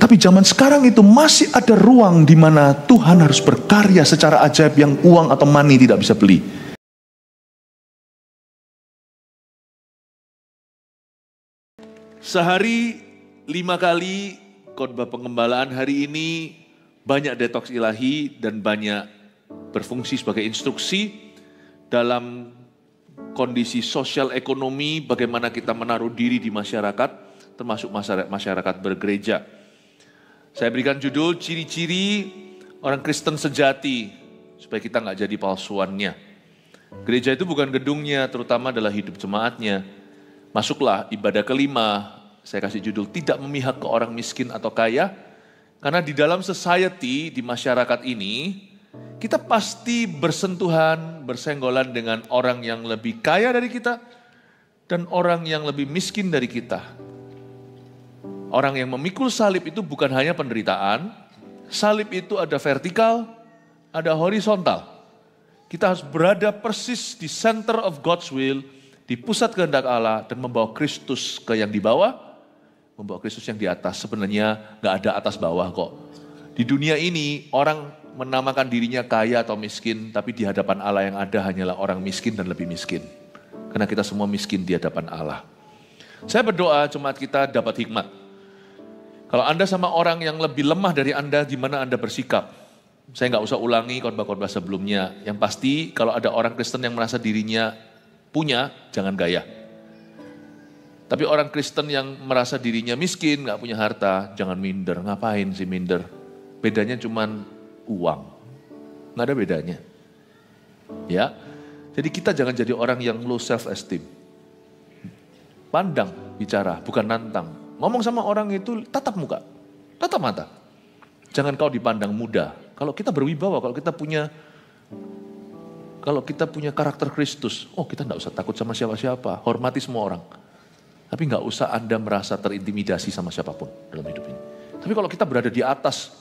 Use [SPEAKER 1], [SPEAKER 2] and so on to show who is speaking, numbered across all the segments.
[SPEAKER 1] Tapi zaman sekarang itu masih ada ruang di mana Tuhan harus berkarya secara ajaib yang uang atau money tidak bisa beli. Sehari 5 kali khotbah pengembalaan, hari ini banyak detoks ilahi dan banyak berfungsi sebagai instruksi dalam kondisi sosial ekonomi, bagaimana kita menaruh diri di masyarakat, termasuk masyarakat bergereja. Saya berikan judul ciri-ciri orang Kristen sejati, supaya kita nggak jadi palsuannya. Gereja itu bukan gedungnya, terutama adalah hidup jemaatnya. Masuklah ibadah kelima, saya kasih judul tidak memihak ke orang miskin atau kaya, karena di dalam society, di masyarakat ini, kita pasti bersentuhan, bersenggolan dengan orang yang lebih kaya dari kita, dan orang yang lebih miskin dari kita. Orang yang memikul salib itu bukan hanya penderitaan, salib itu ada vertikal, ada horizontal. Kita harus berada persis di center of God's will, di pusat kehendak Allah, dan membawa Kristus ke yang di bawah, membawa Kristus yang di atas. Sebenarnya gak ada atas bawah kok. Di dunia ini orang menamakan dirinya kaya atau miskin, tapi di hadapan Allah yang ada hanyalah orang miskin dan lebih miskin. Karena kita semua miskin di hadapan Allah. Saya berdoa jemaat kita dapat hikmat. Kalau Anda sama orang yang lebih lemah dari Anda, gimana Anda bersikap? Saya nggak usah ulangi khotbah-khotbah sebelumnya. Yang pasti kalau ada orang Kristen yang merasa dirinya punya, jangan gaya. Tapi orang Kristen yang merasa dirinya miskin, nggak punya harta, jangan minder. Ngapain sih minder? Bedanya cuman uang. Nggak ada bedanya. Ya, jadi kita jangan jadi orang yang low self esteem. Pandang, bicara, bukan nantang. Ngomong sama orang itu tatap muka, tatap mata. Jangan kau dipandang muda. Kalau kita berwibawa, kalau kita punya karakter Kristus, oh kita enggak usah takut sama siapa-siapa, hormati semua orang. Tapi enggak usah Anda merasa terintimidasi sama siapapun dalam hidup ini. Tapi kalau kita berada di atas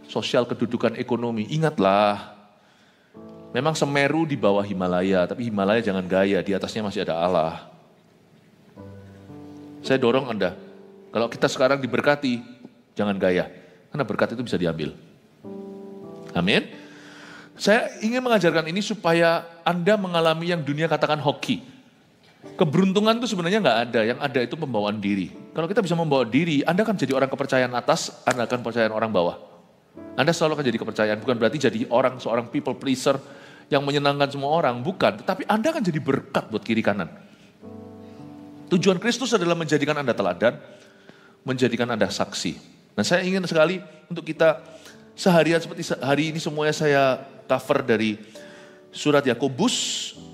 [SPEAKER 1] sosial kedudukan ekonomi, ingatlah, memang Semeru di bawah Himalaya, tapi Himalaya jangan gaya, di atasnya masih ada Allah. Saya dorong Anda, kalau kita sekarang diberkati, jangan gaya. Karena berkat itu bisa diambil. Amin. Saya ingin mengajarkan ini supaya Anda mengalami yang dunia katakan hoki. Keberuntungan itu sebenarnya nggak ada. Yang ada itu pembawaan diri. Kalau kita bisa membawa diri, Anda akan jadi orang kepercayaan atas, Anda akan kepercayaan orang bawah. Anda selalu akan jadi kepercayaan. Bukan berarti jadi seorang people pleaser yang menyenangkan semua orang. Bukan. Tetapi Anda akan jadi berkat buat kiri kanan. Tujuan Kristus adalah menjadikan Anda teladan, menjadikan Anda saksi. Nah saya ingin sekali untuk kita seharian seperti hari ini semuanya saya cover dari surat Yakobus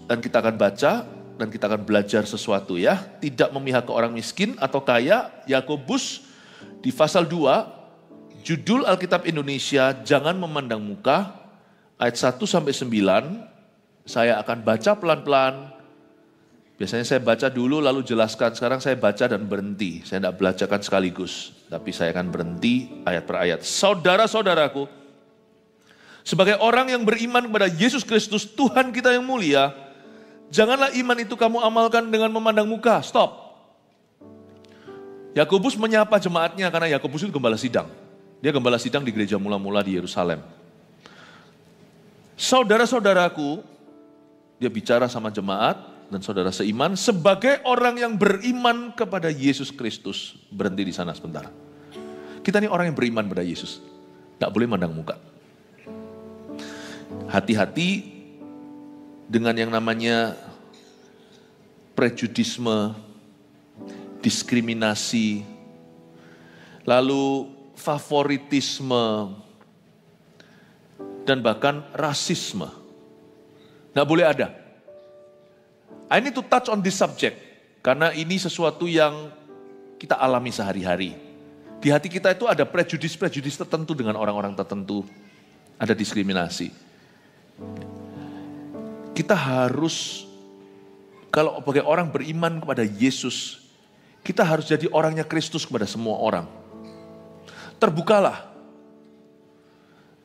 [SPEAKER 1] dan kita akan baca dan kita akan belajar sesuatu ya. Tidak memihak ke orang miskin atau kaya, Yakobus di pasal 2, judul Alkitab Indonesia, jangan memandang muka, ayat 1 sampai 9, saya akan baca pelan-pelan. Biasanya saya baca dulu lalu jelaskan, sekarang saya baca dan berhenti. Saya tidak belajarkan sekaligus, tapi saya akan berhenti ayat per ayat. Saudara-saudaraku, sebagai orang yang beriman kepada Yesus Kristus, Tuhan kita yang mulia, janganlah iman itu kamu amalkan dengan memandang muka. Stop. Yakobus menyapa jemaatnya karena Yakobus itu gembala sidang. Dia gembala sidang di gereja mula-mula di Yerusalem. Saudara-saudaraku, dia bicara sama jemaat, dan saudara seiman, sebagai orang yang beriman kepada Yesus Kristus. Berhenti di sana sebentar. Kita ini orang yang beriman pada Yesus. Tidak boleh mandang muka. Hati-hati dengan yang namanya prejudisme, diskriminasi, lalu favoritisme, dan bahkan rasisme. Tidak boleh ada. I need to touch on this subject, karena ini sesuatu yang kita alami sehari-hari. Di hati kita itu ada prejudis-prejudis tertentu dengan orang-orang tertentu, ada diskriminasi. Kita harus, kalau sebagai orang beriman kepada Yesus, kita harus jadi orangnya Kristus kepada semua orang. Terbukalah.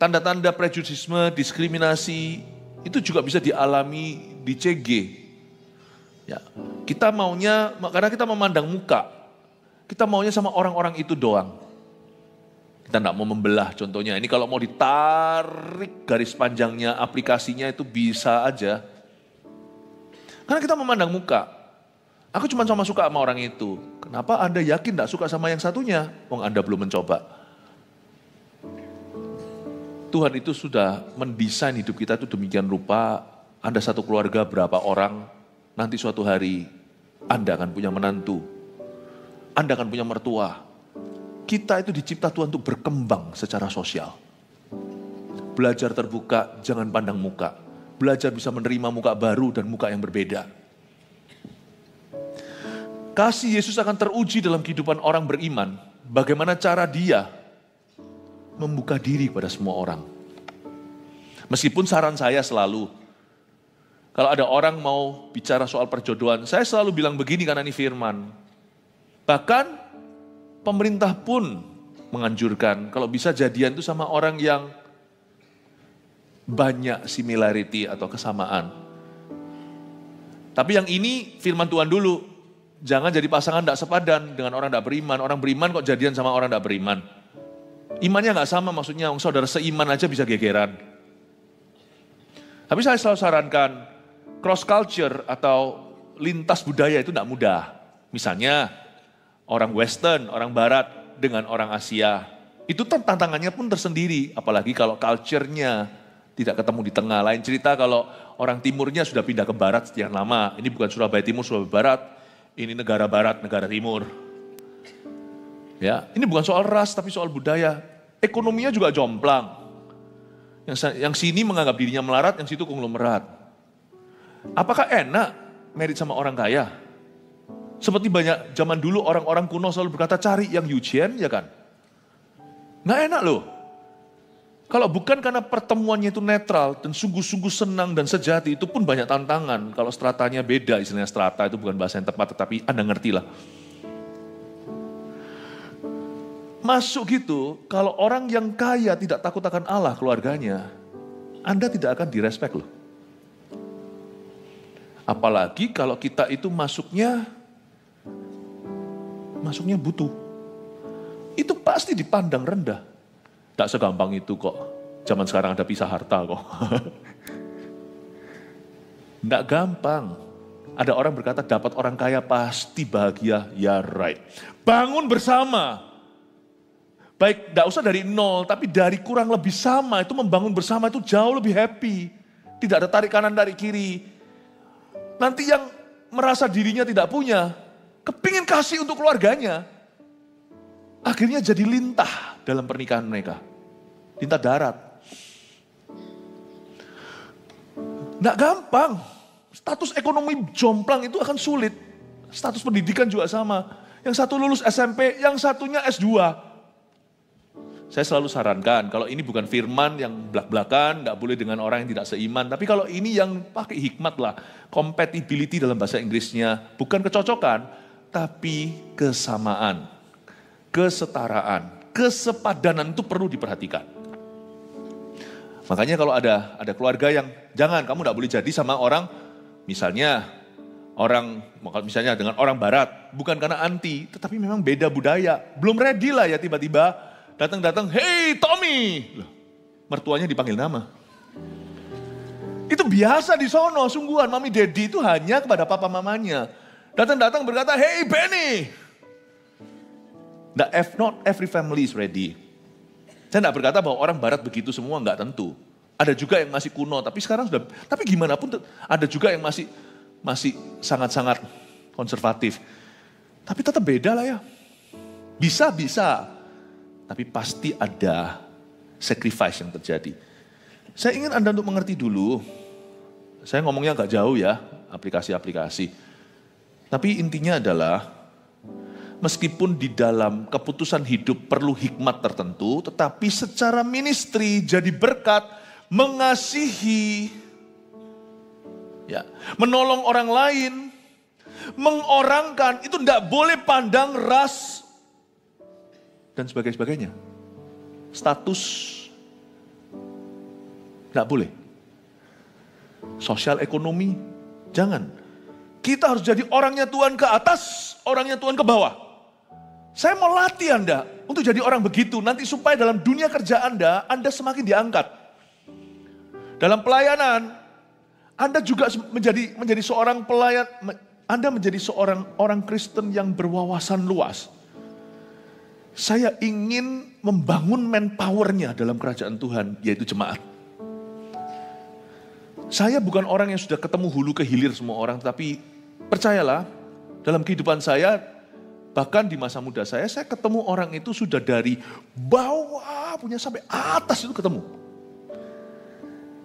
[SPEAKER 1] Tanda-tanda prejudisme, diskriminasi, itu juga bisa dialami di CG. Ya, kita maunya, karena kita memandang muka, kita maunya sama orang-orang itu doang. Kita tidak mau membelah contohnya. Ini kalau mau ditarik garis panjangnya aplikasinya itu bisa aja. Karena kita memandang muka. Aku cuma suka sama orang itu. Kenapa Anda yakin tidak suka sama yang satunya? Wong Anda belum mencoba. Tuhan itu sudah mendesain hidup kita itu demikian rupa. Anda satu keluarga berapa orang, nanti suatu hari Anda akan punya menantu. Anda akan punya mertua. Kita itu dicipta Tuhan untuk berkembang secara sosial. Belajar terbuka, jangan pandang muka. Belajar bisa menerima muka baru dan muka yang berbeda. Kasih Yesus akan teruji dalam kehidupan orang beriman. Bagaimana cara dia membuka diri pada semua orang. Meskipun saran saya selalu, kalau ada orang mau bicara soal perjodohan, saya selalu bilang begini karena ini firman. Bahkan pemerintah pun menganjurkan kalau bisa jadian itu sama orang yang banyak similarity atau kesamaan. Tapi yang ini firman Tuhan dulu. Jangan jadi pasangan tidak sepadan dengan orang tidak beriman. Orang beriman kok jadian sama orang tidak beriman. Imannya nggak sama, maksudnya saudara seiman aja bisa gegeran. Tapi saya selalu sarankan cross culture atau lintas budaya itu tidak mudah. Misalnya orang Western, orang Barat dengan orang Asia. Itu tantangannya pun tersendiri. Apalagi kalau culture-nya tidak ketemu di tengah. Lain cerita kalau orang Timurnya sudah pindah ke Barat sekian lama. Ini bukan Surabaya Timur, Surabaya Barat. Ini negara Barat, negara Timur. Ya, ini bukan soal ras tapi soal budaya. Ekonominya juga jomplang. Yang sini menganggap dirinya melarat, yang situ konglomerat. Apakah enak married sama orang kaya? Seperti banyak zaman dulu orang-orang kuno selalu berkata cari yang Yujian, ya kan? Nggak enak loh. Kalau bukan karena pertemuannya itu netral dan sungguh-sungguh senang dan sejati, itu pun banyak tantangan. Kalau stratanya beda, istilahnya strata itu bukan bahasa yang tepat, tetapi Anda ngerti lah. Masuk gitu, kalau orang yang kaya tidak takut akan Allah keluarganya, Anda tidak akan direspek loh. Apalagi kalau kita itu masuknya butuh. Itu pasti dipandang rendah. Tak segampang itu kok. Zaman sekarang ada pisah harta kok. Tidak gampang. Ada orang berkata dapat orang kaya pasti bahagia. Ya right. Bangun bersama. Baik, tidak usah dari nol, tapi dari kurang lebih sama. Itu membangun bersama itu jauh lebih happy. Tidak ada tarik kanan, tarik kiri. Nanti yang merasa dirinya tidak punya, kepingin kasih untuk keluarganya. Akhirnya jadi lintah dalam pernikahan mereka. Lintah darat. Nggak gampang. Status ekonomi jomplang itu akan sulit. Status pendidikan juga sama. Yang satu lulus SMP, yang satunya S2. Saya selalu sarankan, kalau ini bukan firman yang belak-belakan, nggak boleh dengan orang yang tidak seiman. Tapi kalau ini yang pakai hikmat lah. Compatibility dalam bahasa Inggrisnya. Bukan kecocokan, tapi kesamaan. Kesetaraan, kesepadanan itu perlu diperhatikan. Makanya kalau ada keluarga yang jangan, kamu tidak boleh jadi sama orang, misalnya dengan orang Barat, bukan karena anti, tetapi memang beda budaya. Belum ready lah ya tiba-tiba datang, hey Tommy, loh, mertuanya dipanggil nama. Itu biasa di sono, sungguhan mami daddy itu hanya kepada papa mamanya. Datang berkata, hey Benny. Not every family is ready. Saya tidak berkata bahwa orang Barat begitu semua, enggak tentu. Ada juga yang masih kuno, tapi sekarang sudah, tapi gimana pun ada juga yang masih sangat-sangat konservatif. Tapi tetap beda lah ya. Bisa, tapi pasti ada sacrifice yang terjadi. Saya ingin Anda untuk mengerti dulu, saya ngomongnya agak jauh ya, aplikasi-aplikasi. Tapi intinya adalah, meskipun di dalam keputusan hidup perlu hikmat tertentu, tetapi secara ministry jadi berkat, mengasihi, ya, menolong orang lain, mengorangkan, itu tidak boleh pandang ras, dan sebagainya. Status, tidak boleh. Sosial ekonomi, jangan. Kita harus jadi orangnya Tuhan ke atas, orangnya Tuhan ke bawah. Saya mau latih Anda untuk jadi orang begitu. Nanti supaya dalam dunia kerja Anda semakin diangkat. Dalam pelayanan, Anda juga menjadi seorang pelayan. Anda menjadi seorang orang Kristen yang berwawasan luas. Saya ingin membangun manpower-nya dalam kerajaan Tuhan, yaitu jemaat. Saya bukan orang yang sudah ketemu hulu ke hilir semua orang, tapi percayalah, dalam kehidupan saya, bahkan di masa muda saya ketemu orang itu sudah dari bawah punya sampai atas itu ketemu.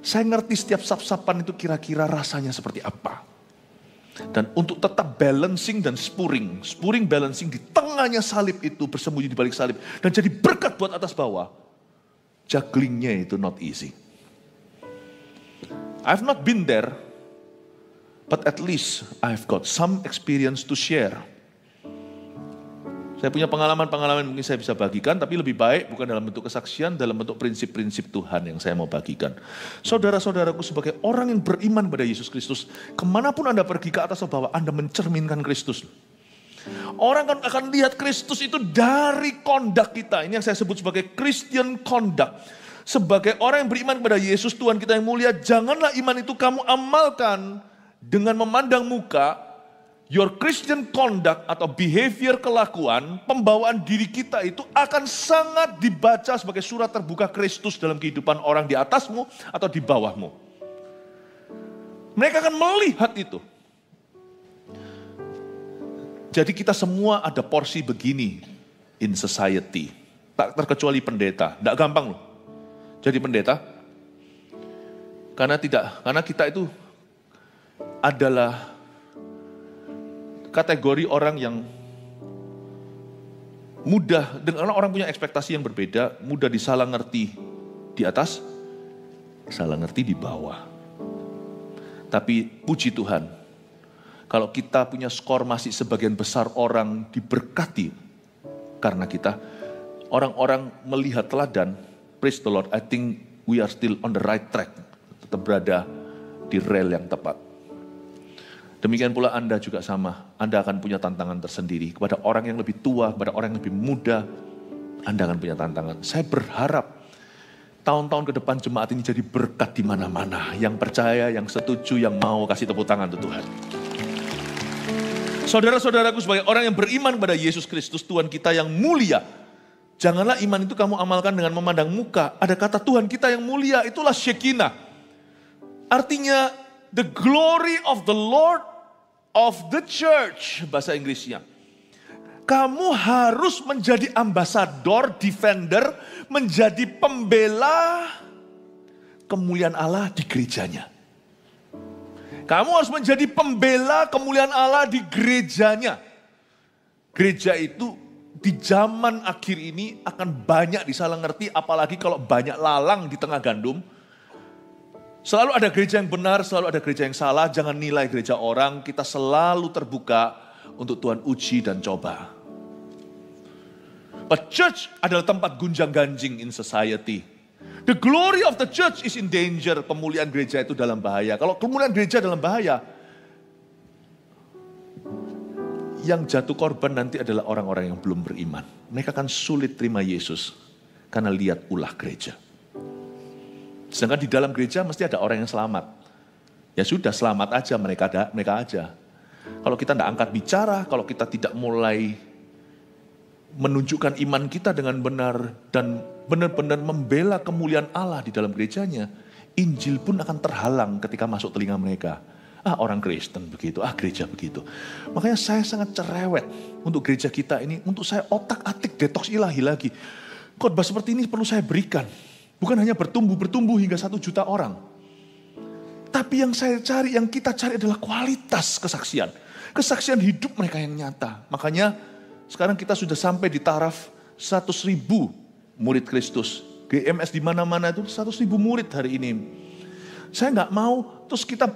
[SPEAKER 1] Saya ngerti setiap sap-sapan itu kira-kira rasanya seperti apa. Dan untuk tetap balancing dan spuring balancing di tengahnya salib itu, bersembunyi di balik salib. Dan jadi berkat buat atas bawah. Jugglingnya itu not easy. I've not been there, but at least I've got some experience to share. Saya punya pengalaman-pengalaman mungkin saya bisa bagikan, tapi lebih baik bukan dalam bentuk kesaksian, dalam bentuk prinsip-prinsip Tuhan yang saya mau bagikan. Saudara-saudaraku, sebagai orang yang beriman pada Yesus Kristus, kemanapun Anda pergi ke atas atau bawah, Anda mencerminkan Kristus. Orang akan lihat Kristus itu dari conduct kita. Ini yang saya sebut sebagai Christian conduct. Sebagai orang yang beriman kepada Yesus, Tuhan kita yang mulia, janganlah iman itu kamu amalkan dengan memandang muka. Your Christian conduct atau behavior, kelakuan, pembawaan diri kita itu akan sangat dibaca sebagai surat terbuka Kristus dalam kehidupan orang di atasmu atau di bawahmu. Mereka akan melihat itu. Jadi kita semua ada porsi begini in society. Tak terkecuali pendeta. Tidak gampang loh jadi pendeta. Karena kita itu adalah kategori orang yang mudah, dengan orang punya ekspektasi yang berbeda, mudah disalah ngerti di atas, salah ngerti di bawah. Tapi puji Tuhan, kalau kita punya skor masih sebagian besar orang diberkati karena kita, orang-orang melihat teladan, praise the Lord, I think we are still on the right track, tetap berada di rel yang tepat. Demikian pula Anda juga sama. Anda akan punya tantangan tersendiri. Kepada orang yang lebih tua, kepada orang yang lebih muda, Anda akan punya tantangan. Saya berharap tahun-tahun ke depan jemaat ini jadi berkat di mana-mana. Yang percaya, yang setuju, yang mau kasih tepuk tangan untuk Tuhan. Saudara-saudaraku, sebagai orang yang beriman pada Yesus Kristus, Tuhan kita yang mulia, janganlah iman itu kamu amalkan dengan memandang muka. Ada kata Tuhan kita yang mulia, itulah Shekinah. Artinya, the glory of the Lord of the church, bahasa Inggrisnya. Kamu harus menjadi ambasador, defender, menjadi pembela kemuliaan Allah di gerejanya. Kamu harus menjadi pembela kemuliaan Allah di gerejanya. Gereja itu di zaman akhir ini akan banyak disalah ngerti, apalagi kalau banyak lalang di tengah gandum. Selalu ada gereja yang benar, selalu ada gereja yang salah. Jangan nilai gereja orang, kita selalu terbuka untuk Tuhan uji dan coba. But church adalah tempat gunjang ganjing in society. The glory of the church is in danger. Kemuliaan gereja itu dalam bahaya. Kalau kemuliaan gereja dalam bahaya, yang jatuh korban nanti adalah orang-orang yang belum beriman. Mereka akan sulit terima Yesus karena lihat ulah gereja. Sedangkan di dalam gereja mesti ada orang yang selamat. Ya sudah, selamat aja mereka aja. Kalau kita tidak angkat bicara, kalau kita tidak mulai menunjukkan iman kita dengan benar dan benar-benar membela kemuliaan Allah di dalam gerejanya, Injil pun akan terhalang ketika masuk telinga mereka. Orang Kristen begitu, gereja begitu. Makanya saya sangat cerewet untuk gereja kita ini, untuk saya otak-atik detoks ilahi lagi. Khotbah seperti ini perlu saya berikan. Bukan hanya bertumbuh hingga 1 juta orang. Tapi yang kita cari adalah kualitas kesaksian. Kesaksian hidup mereka yang nyata. Makanya sekarang kita sudah sampai di taraf 100.000 murid Kristus. GMS di mana-mana itu 100.000 murid hari ini. Saya nggak mau terus kita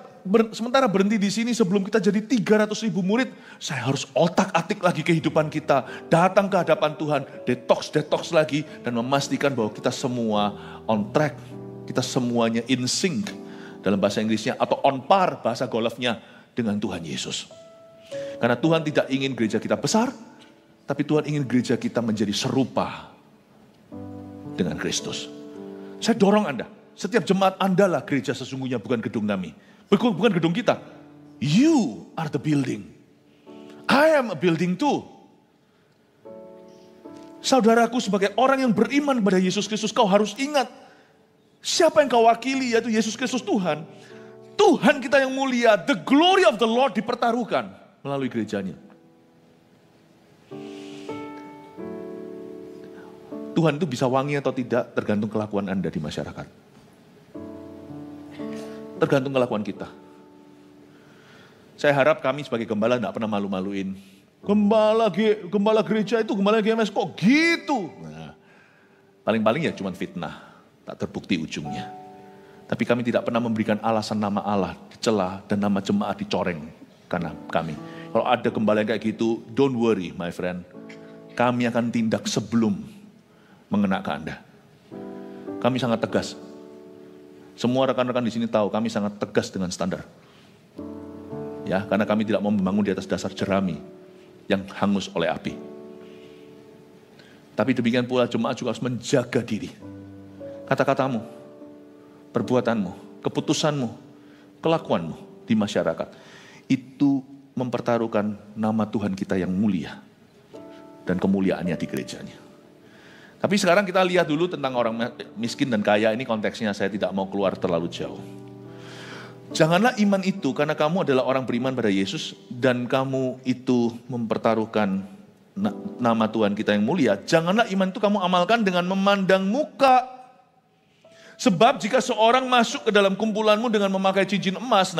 [SPEAKER 1] sementara berhenti di sini sebelum kita jadi 300.000 murid. Saya harus otak-atik lagi kehidupan kita. Datang ke hadapan Tuhan, detoks lagi. Dan memastikan bahwa kita semua on track. Kita semuanya in sync. Dalam bahasa Inggrisnya atau on par bahasa golfnya dengan Tuhan Yesus. Karena Tuhan tidak ingin gereja kita besar. Tapi Tuhan ingin gereja kita menjadi serupa dengan Kristus. Saya dorong Anda, setiap jemaat Anda lah gereja sesungguhnya, bukan gedung kami. Bukan gedung kita. You are the building. I am a building too. Saudaraku, sebagai orang yang beriman kepada Yesus Kristus, kau harus ingat siapa yang kau wakili, yaitu Yesus Kristus Tuhan. Tuhan kita yang mulia, the glory of the Lord dipertaruhkan melalui gerejanya. Tuhan itu bisa wangi atau tidak tergantung kelakuan Anda di masyarakat. Tergantung kelakuan kita. Saya harap kami sebagai gembala tidak pernah malu-maluin. Gembala gereja itu, gembala GMS kok gitu. Nah, paling-paling ya cuma fitnah, tak terbukti ujungnya. Tapi kami tidak pernah memberikan alasan nama Allah dicela dan nama jemaat dicoreng karena kami. Kalau ada gembala yang kayak gitu, don't worry my friend. Kami akan tindak sebelum mengena ke Anda. Kami sangat tegas. Semua rekan-rekan di sini tahu kami sangat tegas dengan standar. Ya, karena kami tidak mau membangun di atas dasar jerami yang hangus oleh api. Tapi demikian pula jemaat juga harus menjaga diri. Kata-katamu, perbuatanmu, keputusanmu, kelakuanmu di masyarakat. Itu mempertaruhkan nama Tuhan kita yang mulia dan kemuliaannya di gerejanya. Tapi sekarang kita lihat dulu tentang orang miskin dan kaya. Ini konteksnya, saya tidak mau keluar terlalu jauh. Janganlah iman itu karena kamu adalah orang beriman pada Yesus dan kamu itu mempertaruhkan nama Tuhan kita yang mulia. Janganlah iman itu kamu amalkan dengan memandang muka. Sebab jika seorang masuk ke dalam kumpulanmu dengan memakai cincin emas,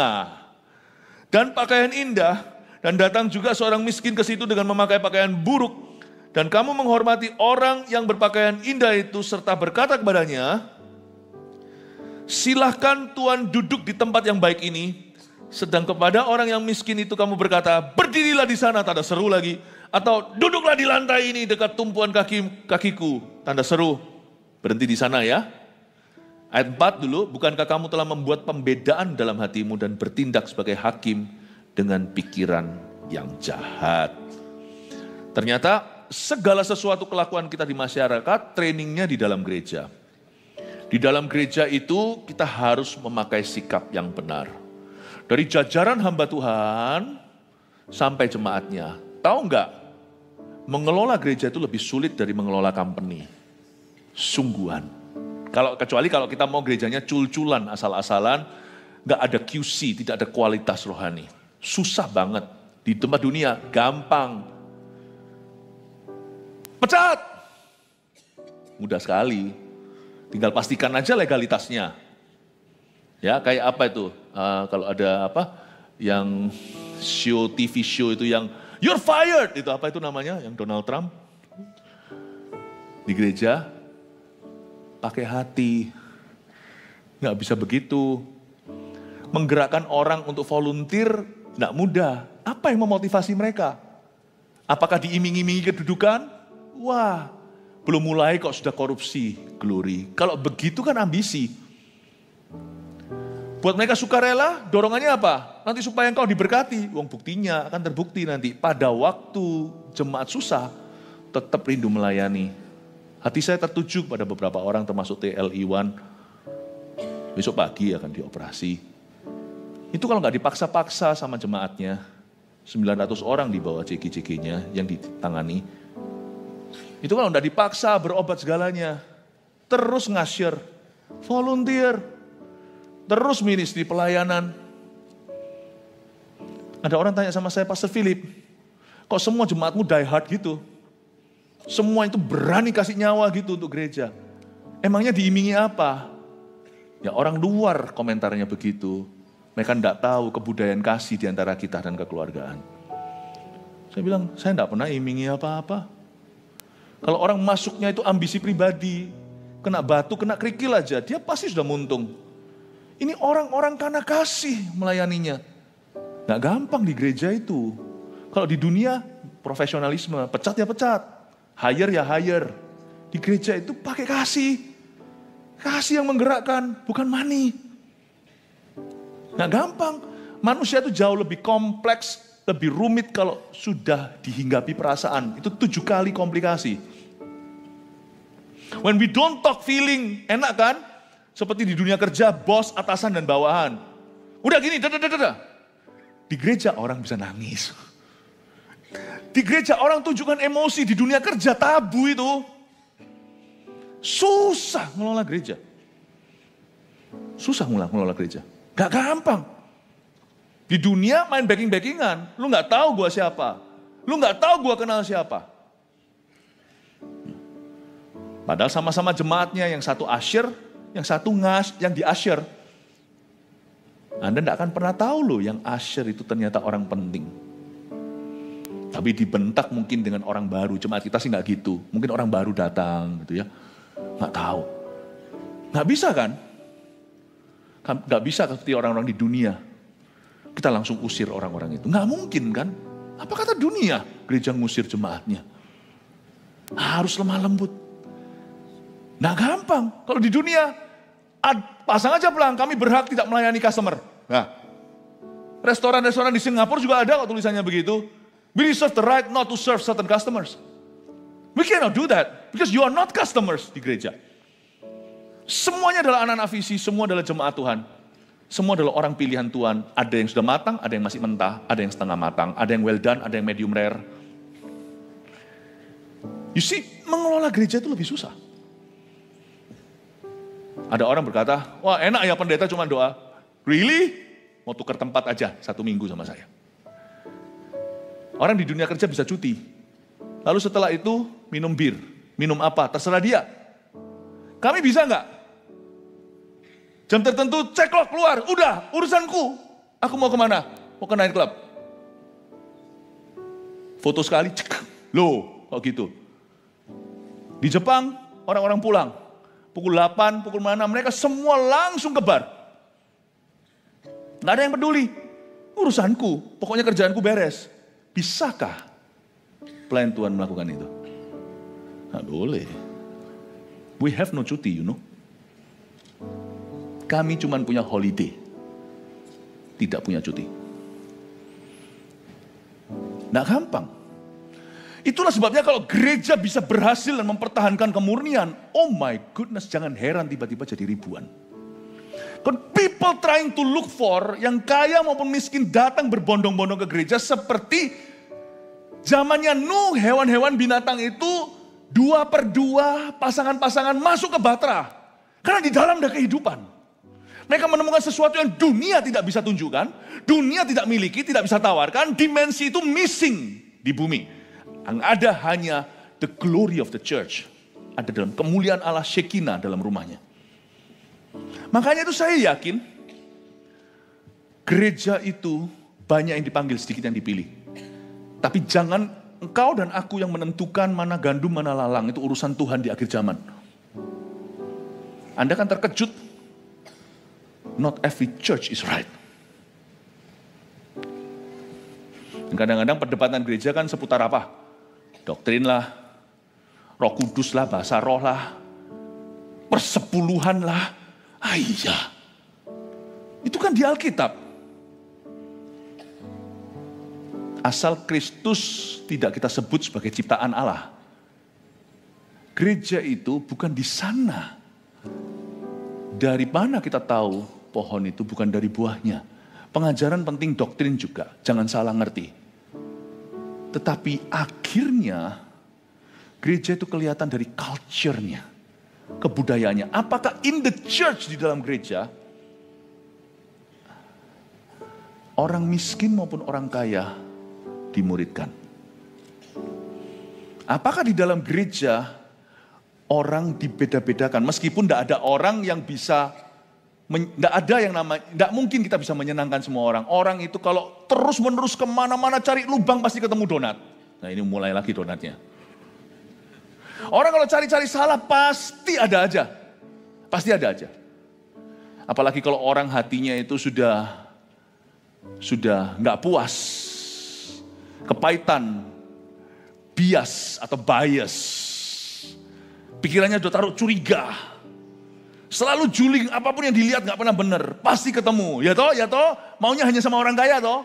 [SPEAKER 1] dan pakaian indah, dan datang juga seorang miskin ke situ dengan memakai pakaian buruk, dan kamu menghormati orang yang berpakaian indah itu serta berkata kepadanya, silahkan Tuhan duduk di tempat yang baik ini. Sedang kepada orang yang miskin itu kamu berkata, berdirilah di sana, tanda seru lagi. Atau duduklah di lantai ini dekat tumpuan kakiku, tanda seru. Berhenti di sana ya. Ayat 4 dulu, bukankah kamu telah membuat pembedaan dalam hatimu dan bertindak sebagai hakim dengan pikiran yang jahat. Ternyata segala sesuatu kelakuan kita di masyarakat, trainingnya di dalam gereja. Di dalam gereja itu kita harus memakai sikap yang benar. Dari jajaran hamba Tuhan sampai jemaatnya. Tahu enggak? Mengelola gereja itu lebih sulit dari mengelola company. Sungguhan. Kecuali kalau kita mau gerejanya cul-culan, asal-asalan, enggak ada QC, tidak ada kualitas rohani. Susah banget. Di tempat dunia gampang. Pecat. Mudah sekali. Tinggal pastikan aja legalitasnya. Ya, kayak apa itu? Kalau ada apa? Yang TV show itu yang you're fired. Itu apa itu namanya? Yang Donald Trump. Di gereja. Pakai hati. Nggak bisa begitu. Menggerakkan orang untuk volunteer nggak mudah. Apa yang memotivasi mereka? Apakah diiming-imingi kedudukan? Wah, belum mulai kok sudah korupsi, glory. Kalau begitu kan ambisi. Buat mereka sukarela, dorongannya apa? Nanti supaya engkau diberkati. Uang buktinya akan terbukti nanti. Pada waktu jemaat susah, tetap rindu melayani. Hati saya tertuju pada beberapa orang termasuk TLI1. Besok pagi akan dioperasi. Itu kalau nggak dipaksa-paksa sama jemaatnya, 900 orang di bawah CG-CG-nya yang ditangani. Itu kalau nggak dipaksa berobat segalanya. Terus ngasir, volunteer, terus ministry pelayanan. Ada orang tanya sama saya, Pastor Philip, kok semua jemaatmu die hard gitu? Semua itu berani kasih nyawa gitu untuk gereja. Emangnya diimingi apa? Ya orang luar komentarnya begitu. Mereka tidak tahu kebudayaan kasih di antara kita dan kekeluargaan. Saya bilang, saya tidak pernah imingi apa-apa. Kalau orang masuknya itu ambisi pribadi, kena batu, kena kerikil aja, dia pasti sudah muntung. Ini orang-orang karena kasih melayaninya. Nggak gampang di gereja itu. Kalau di dunia, profesionalisme, pecat ya pecat, hire ya hire. Di gereja itu pakai kasih. Kasih yang menggerakkan, bukan money. Nggak gampang. Manusia itu jauh lebih kompleks lebih rumit kalau sudah dihinggapi perasaan. Itu 7 kali komplikasi. When we don't talk feeling, enak kan? Seperti di dunia kerja, bos, atasan, dan bawahan. Udah gini, Di gereja orang bisa nangis. Di gereja orang tunjukkan emosi, di dunia kerja tabu itu. Susah ngelola gereja. Susah ngelola gereja. Gak gampang. Di dunia main backing-backingan. Lu gak tahu gua siapa. Lu gak tahu gua kenal siapa. Padahal sama-sama jemaatnya, yang satu asyir, yang satu yang di asyir. Anda tidak akan pernah tahu loh yang asyir itu ternyata orang penting. Tapi dibentak mungkin dengan orang baru. Jemaat kita sih nggak gitu. Mungkin orang baru datang gitu ya. Nggak tahu. Nggak bisa kan? Nggak bisa seperti orang-orang di dunia. Kita langsung usir orang-orang itu. Nggak mungkin kan? Apa kata dunia? Gereja ngusir jemaatnya. Harus lemah lembut. Nggak gampang. Kalau di dunia, pasang aja pelang, kami berhak tidak melayani customer. Nah, restoran-restoran di Singapura juga ada kok tulisannya begitu. We reserve the right not to serve certain customers. We cannot do that, because you are not customers di gereja. Semuanya adalah anak-anak visi, semua adalah jemaat Tuhan. Semua adalah orang pilihan Tuhan. Ada yang sudah matang, ada yang masih mentah, ada yang setengah matang, ada yang well done, ada yang medium rare. You see, mengelola gereja itu lebih susah. Ada orang berkata, wah enak ya pendeta cuma doa. Really? Mau tukar tempat aja 1 minggu sama saya. Orang di dunia kerja bisa cuti. Lalu setelah itu minum bir. Minum apa? Terserah dia. Kami bisa nggak? Jam tertentu ceklok keluar. Udah urusanku. Aku mau kemana? Mau ke nightclub. Foto sekali. Cek. Loh kok gitu. Di Jepang orang-orang pulang. Pukul 8, pukul mana, mereka semua langsung ke bar. Nggak ada yang peduli. Urusanku, pokoknya kerjaanku beres. Bisakah pelayan Tuhan melakukan itu? Nggak boleh. We have no cuti, you know. Kami cuma punya holiday. Tidak punya cuti. Nggak gampang. Itulah sebabnya kalau gereja bisa berhasil dan mempertahankan kemurnian, oh my goodness, jangan heran tiba-tiba jadi ribuan. When people trying to look for, yang kaya maupun miskin datang berbondong-bondong ke gereja seperti zamannya Nuh, hewan-hewan binatang itu 2/2 pasangan-pasangan masuk ke Batra. Karena di dalam ada kehidupan. Mereka menemukan sesuatu yang dunia tidak bisa tunjukkan, dunia tidak miliki, tidak bisa tawarkan, dimensi itu missing di bumi. Yang ada hanya the glory of the church. Ada dalam kemuliaan Allah, Shekinah dalam rumahnya. Makanya itu saya yakin gereja itu banyak yang dipanggil, sedikit yang dipilih. Tapi jangan engkau dan aku yang menentukan mana gandum, mana lalang. Itu urusan Tuhan di akhir zaman. Anda kan terkejut. Not every church is right. Kadang-kadang perdebatan gereja kan seputar apa? Doktrin lah, Roh Kudus lah, bahasa roh lah, persepuluhan lah. Iya, itu kan di Alkitab. Asal Kristus tidak kita sebut sebagai ciptaan Allah. Gereja itu bukan di sana. Dari mana kita tahu pohon itu bukan dari buahnya? Pengajaran penting, doktrin juga, jangan salah ngerti. Tetapi akhirnya gereja itu kelihatan dari culture-nya, kebudayaannya. Apakah in the church, di dalam gereja, orang miskin maupun orang kaya dimuridkan? Apakah di dalam gereja orang dibeda-bedakan? Meskipun tidak ada orang yang bisa, tidak mungkin kita bisa menyenangkan semua orang. Orang itu kalau terus-menerus kemana-mana cari lubang pasti ketemu donat. Nah ini mulai lagi donatnya. Orang kalau cari-cari salah pasti ada aja. Pasti ada aja. Apalagi kalau orang hatinya itu sudah nggak puas, kepahitan, bias atau bias. Pikirannya udah taruh curiga. Selalu juling, apapun yang dilihat gak pernah benar. Pasti ketemu. Ya toh, maunya hanya sama orang kaya toh.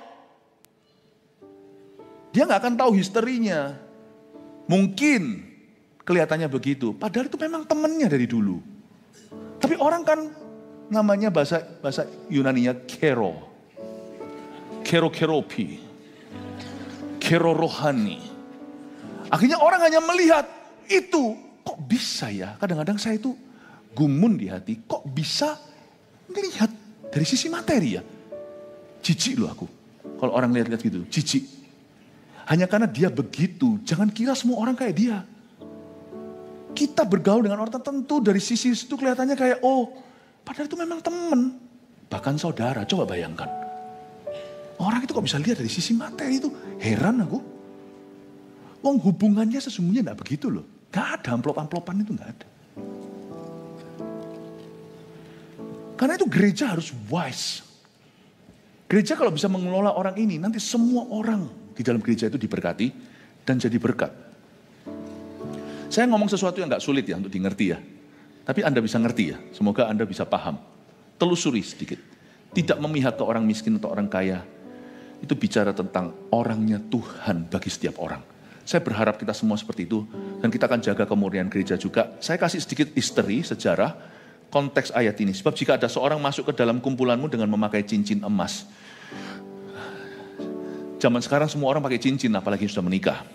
[SPEAKER 2] Dia nggak akan tahu historinya. Mungkin kelihatannya begitu, padahal itu memang temannya dari dulu. Tapi orang kan namanya bahasa Yunaninya keropi, kero rohani. Akhirnya orang hanya melihat itu, kok bisa ya? Kadang-kadang saya itu gumun di hati, kok bisa melihat dari sisi materi ya? Jijik loh aku, kalau orang lihat-lihat gitu, jijik. Hanya karena dia begitu, jangan kira semua orang kayak dia. Kita bergaul dengan orang tertentu dari sisi itu kelihatannya kayak, oh padahal itu memang teman. Bahkan saudara, coba bayangkan. Orang itu kok bisa lihat dari sisi materi itu, heran aku. Wong hubungannya sesungguhnya enggak begitu loh. Gak ada amplop-amplopan itu, enggak ada. Karena itu gereja harus wise. Gereja kalau bisa mengelola orang ini, nanti semua orang di dalam gereja itu diberkati dan jadi berkat. Saya ngomong sesuatu yang gak sulit ya untuk dimengerti ya. Tapi Anda bisa ngerti ya, semoga Anda bisa paham. Telusuri sedikit. Tidak memihak ke orang miskin atau orang kaya. Itu bicara tentang orangnya Tuhan bagi setiap orang. Saya berharap kita semua seperti itu. Dan kita akan jaga kemurnian gereja juga. Saya kasih sedikit history, sejarah, konteks ayat ini. Sebab jika ada seorang masuk ke dalam kumpulanmu dengan memakai cincin emas. Zaman sekarang semua orang pakai cincin, apalagi sudah menikah.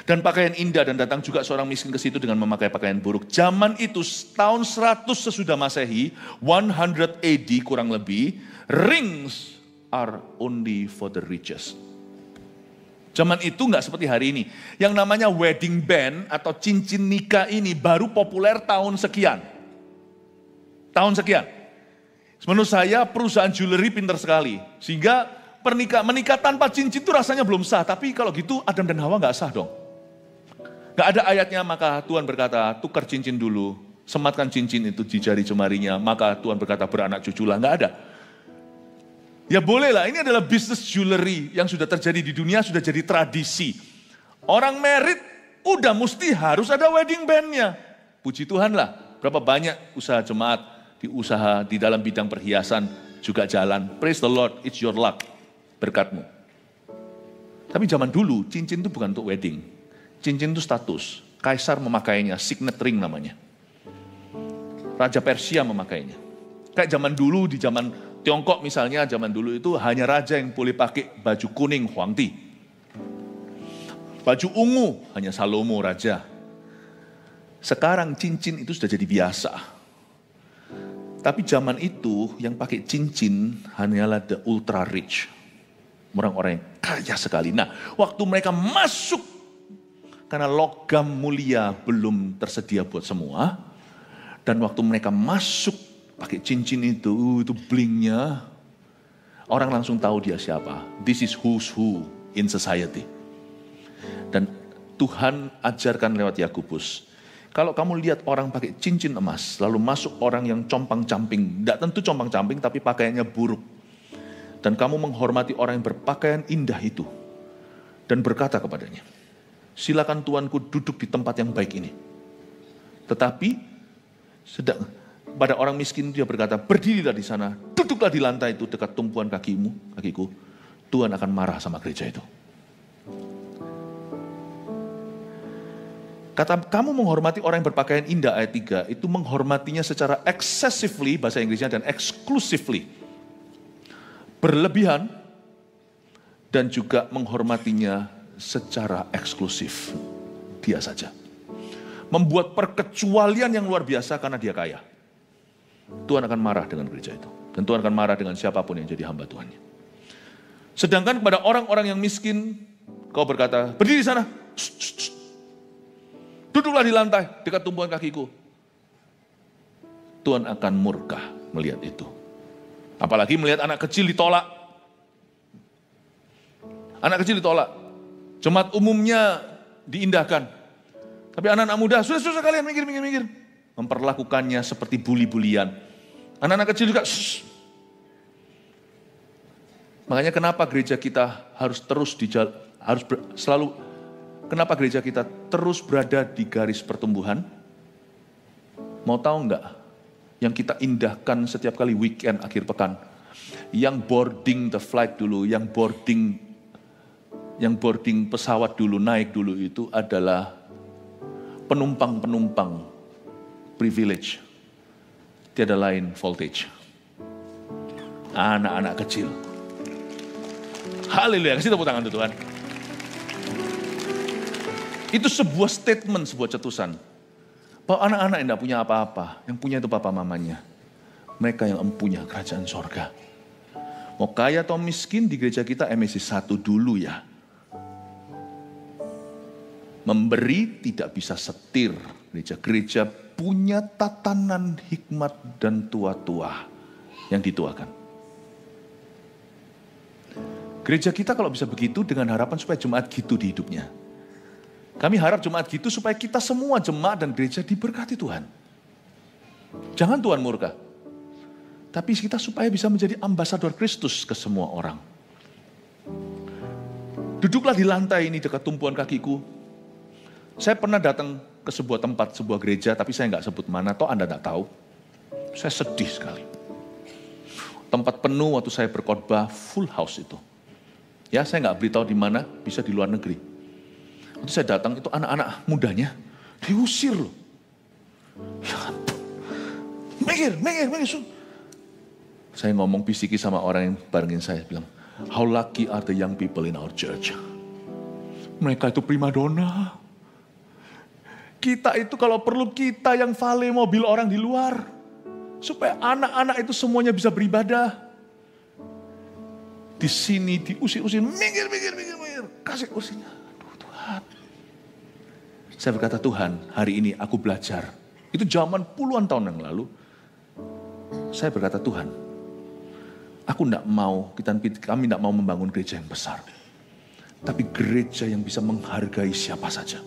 [SPEAKER 2] Dan pakaian indah, dan datang juga seorang miskin ke situ dengan memakai pakaian buruk. Zaman itu tahun 100 sesudah Masehi, 100 AD kurang lebih, rings are only for the richest. Zaman itu nggak seperti hari ini. Yang namanya wedding band atau cincin nikah ini baru populer tahun sekian. Tahun sekian. Menurut saya perusahaan jewelry pintar sekali. Sehingga menikah tanpa cincin itu rasanya belum sah. Tapi kalau gitu Adam dan Hawa nggak sah dong. Gak ada ayatnya, maka Tuhan berkata, tukar cincin dulu, sematkan cincin itu di jari jemarinya, maka Tuhan berkata beranak cuculah. Gak ada. Ya bolehlah, ini adalah bisnis jewelry yang sudah terjadi di dunia, sudah jadi tradisi. Orang married, udah mesti harus ada wedding bandnya. Puji Tuhan lah, berapa banyak usaha jemaat, usaha di dalam bidang perhiasan juga jalan. Praise the Lord, it's your luck, berkatmu. Tapi zaman dulu, cincin itu bukan untuk wedding. Cincin itu status, kaisar memakainya, signet ring namanya. Raja Persia memakainya. Kayak zaman dulu, di zaman Tiongkok misalnya, zaman dulu itu hanya raja yang boleh pakai baju kuning, Huangti. Baju ungu, hanya Salomo raja. Sekarang cincin itu sudah jadi biasa. Tapi zaman itu yang pakai cincin hanyalah the ultra rich. Orang-orang yang kaya sekali. Nah, waktu mereka masuk, karena logam mulia belum tersedia buat semua. Dan waktu mereka masuk pakai cincin itu blingnya. Orang langsung tahu dia siapa. This is who's who in society. Dan Tuhan ajarkan lewat Yakobus. Kalau kamu lihat orang pakai cincin emas, lalu masuk orang yang compang-camping. Tidak tentu compang-camping tapi pakaiannya buruk. Dan kamu menghormati orang yang berpakaian indah itu. Dan berkata kepadanya, silakan tuanku duduk di tempat yang baik ini. Tetapi pada orang miskin dia berkata, berdirilah di sana, duduklah di lantai itu dekat tumpuan kakiku. Tuhan akan marah sama gereja itu. Kata kamu menghormati orang yang berpakaian indah ayat 3, itu menghormatinya secara excessively, bahasa Inggrisnya, dan exclusively. Berlebihan dan juga menghormatinya secara eksklusif, dia saja. Membuat perkecualian yang luar biasa karena dia kaya. Tuhan akan marah dengan gereja itu. Dan Tuhan akan marah dengan siapapun yang jadi hamba Tuhannya. Sedangkan kepada orang-orang yang miskin, kau berkata, berdiri di sana. Duduklah di lantai, dekat tumpuan kakiku. Tuhan akan murka melihat itu. Apalagi melihat anak kecil ditolak. Anak kecil ditolak. Jemaat umumnya diindahkan. Tapi anak-anak muda, sudah kalian mikir. Memperlakukannya seperti buli-bulian. Anak-anak kecil juga, Makanya kenapa gereja kita harus kenapa gereja kita terus berada di garis pertumbuhan? Mau tahu enggak? Yang kita indahkan setiap kali weekend akhir pekan. Yang boarding the flight dulu, yang yang boarding pesawat dulu, naik dulu itu adalah penumpang-penumpang privilege. Tiada lain voltage. Anak-anak kecil. Haleluya, kasih tepuk tangan Tuhan. Itu sebuah statement, sebuah cetusan. Bahwa anak-anak yang tidak punya apa-apa, yang punya itu papa mamanya. Mereka yang empunya kerajaan sorga. Mau kaya atau miskin di gereja kita MSC 1 dulu ya. Memberi tidak bisa setir. Gereja-gereja punya tatanan hikmat dan tua-tua yang dituakan. Gereja kita kalau bisa begitu dengan harapan supaya jemaat gitu di hidupnya. Kami harap jemaat gitu supaya kita semua jemaat dan gereja diberkati Tuhan. Jangan Tuhan murka. Tapi kita supaya bisa menjadi ambasador Kristus ke semua orang. Duduklah di lantai ini dekat tumpuan kakiku. Saya pernah datang ke sebuah tempat, sebuah gereja, tapi saya nggak sebut mana, toh Anda nggak tahu. Saya sedih sekali. Tempat penuh waktu saya berkhotbah, full house itu. Ya, saya nggak beritahu di mana, bisa di luar negeri. Waktu saya datang, itu anak-anak mudanya diusir loh. Ya, minggir. Saya ngomong bisiki sama orang yang barengin saya, bilang, how lucky are the young people in our church. Mereka itu primadona. Kita itu kalau perlu kita yang vale mobil orang di luar. Supaya anak-anak itu semuanya bisa beribadah. Di sini diusir-usir, minggir. Kasih kursinya. Aduh Tuhan. Saya berkata, Tuhan, hari ini aku belajar. Itu zaman puluhan tahun yang lalu. Saya berkata, Tuhan, aku kami tidak mau membangun gereja yang besar. Tapi gereja yang bisa menghargai siapa saja.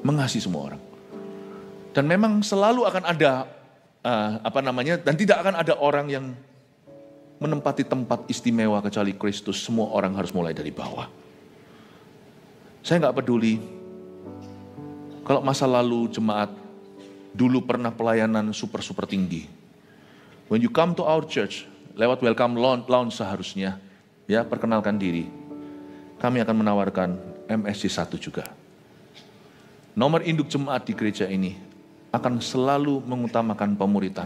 [SPEAKER 2] Mengasihi semua orang. Dan memang selalu akan ada, dan tidak akan ada orang yang menempati tempat istimewa kecuali Kristus. Semua orang harus mulai dari bawah. Saya nggak peduli. Kalau masa lalu jemaat dulu pernah pelayanan super tinggi. When you come to our church, lewat welcome lounge seharusnya, ya perkenalkan diri. Kami akan menawarkan MSC 1 juga. Nomor induk jemaat di gereja ini akan selalu mengutamakan pemuritan.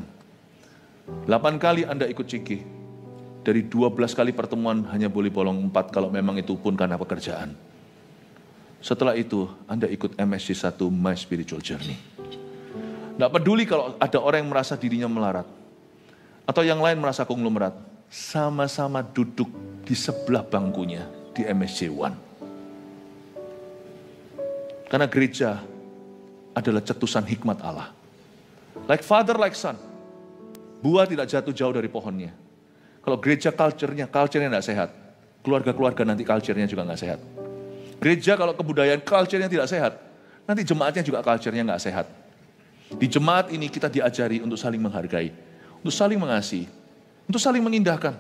[SPEAKER 2] 8 kali Anda ikut ciki. Dari 12 kali pertemuan hanya boleh bolong 4 kalau memang itu pun karena pekerjaan. Setelah itu Anda ikut MSC 1 My Spiritual Journey. Tidak peduli kalau ada orang yang merasa dirinya melarat. Atau yang lain merasa konglomerat. Sama-sama duduk di sebelah bangkunya di MSC 1. Karena gereja adalah cetusan hikmat Allah. Like father, like son. Buah tidak jatuh jauh dari pohonnya. Kalau gereja culture-nya tidak sehat. Keluarga-keluarga nanti culture-nya juga nggak sehat. Gereja kalau kebudayaan culture-nya tidak sehat. Nanti jemaatnya juga culture-nya nggak sehat. Di jemaat ini kita diajari untuk saling menghargai. Untuk saling mengasihi. Untuk saling mengindahkan.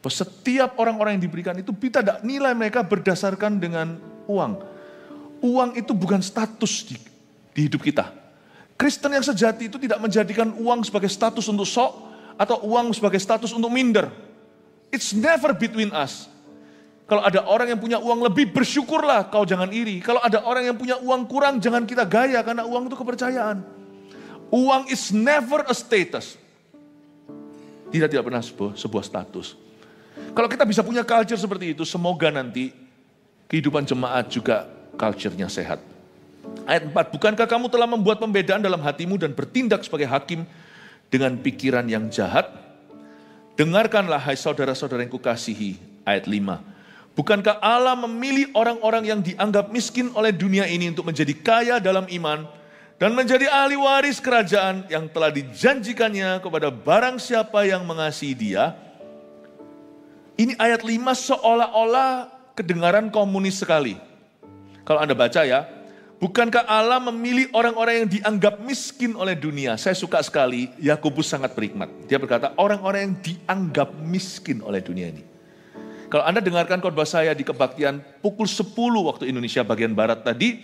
[SPEAKER 2] Bahwa setiap orang-orang yang diberikan itu kita tidak nilai mereka berdasarkan dengan uang. Uang itu bukan status di hidup kita. Kristen yang sejati itu tidak menjadikan uang sebagai status untuk sok atau uang sebagai status untuk minder. It's never between us. Kalau ada orang yang punya uang lebih, bersyukurlah, kau jangan iri. Kalau ada orang yang punya uang kurang, jangan kita gaya karena uang itu kepercayaan. Uang is never a status. Tidak pernah sebuah status. Kalau kita bisa punya culture seperti itu, semoga nanti kehidupan jemaat juga culture-nya sehat. Ayat 4, bukankah kamu telah membuat pembedaan dalam hatimu dan bertindak sebagai hakim dengan pikiran yang jahat? Dengarkanlah hai saudara-saudara yang kukasihi. Ayat 5, bukankah Allah memilih orang-orang yang dianggap miskin oleh dunia ini untuk menjadi kaya dalam iman dan menjadi ahli waris kerajaan yang telah dijanjikannya kepada barang siapa yang mengasihi Dia? Ini ayat 5 seolah-olah kedengaran komunis sekali. Kalau Anda baca ya, bukankah Allah memilih orang-orang yang dianggap miskin oleh dunia? Saya suka sekali, Yakobus sangat berhikmat. Dia berkata, orang-orang yang dianggap miskin oleh dunia ini. Kalau Anda dengarkan khotbah saya di kebaktian pukul 10 waktu Indonesia bagian Barat tadi,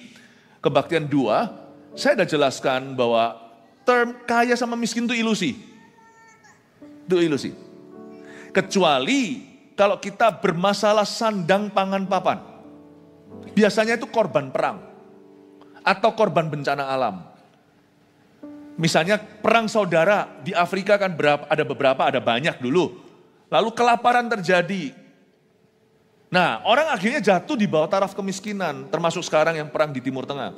[SPEAKER 2] kebaktian 2, saya sudah jelaskan bahwa term kaya sama miskin itu ilusi. Itu ilusi. Kecuali kalau kita bermasalah sandang pangan papan. Biasanya itu korban perang atau korban bencana alam. Misalnya perang saudara di Afrika kan ada banyak dulu. Lalu kelaparan terjadi. Nah, orang akhirnya jatuh di bawah taraf kemiskinan, termasuk sekarang yang perang di Timur Tengah.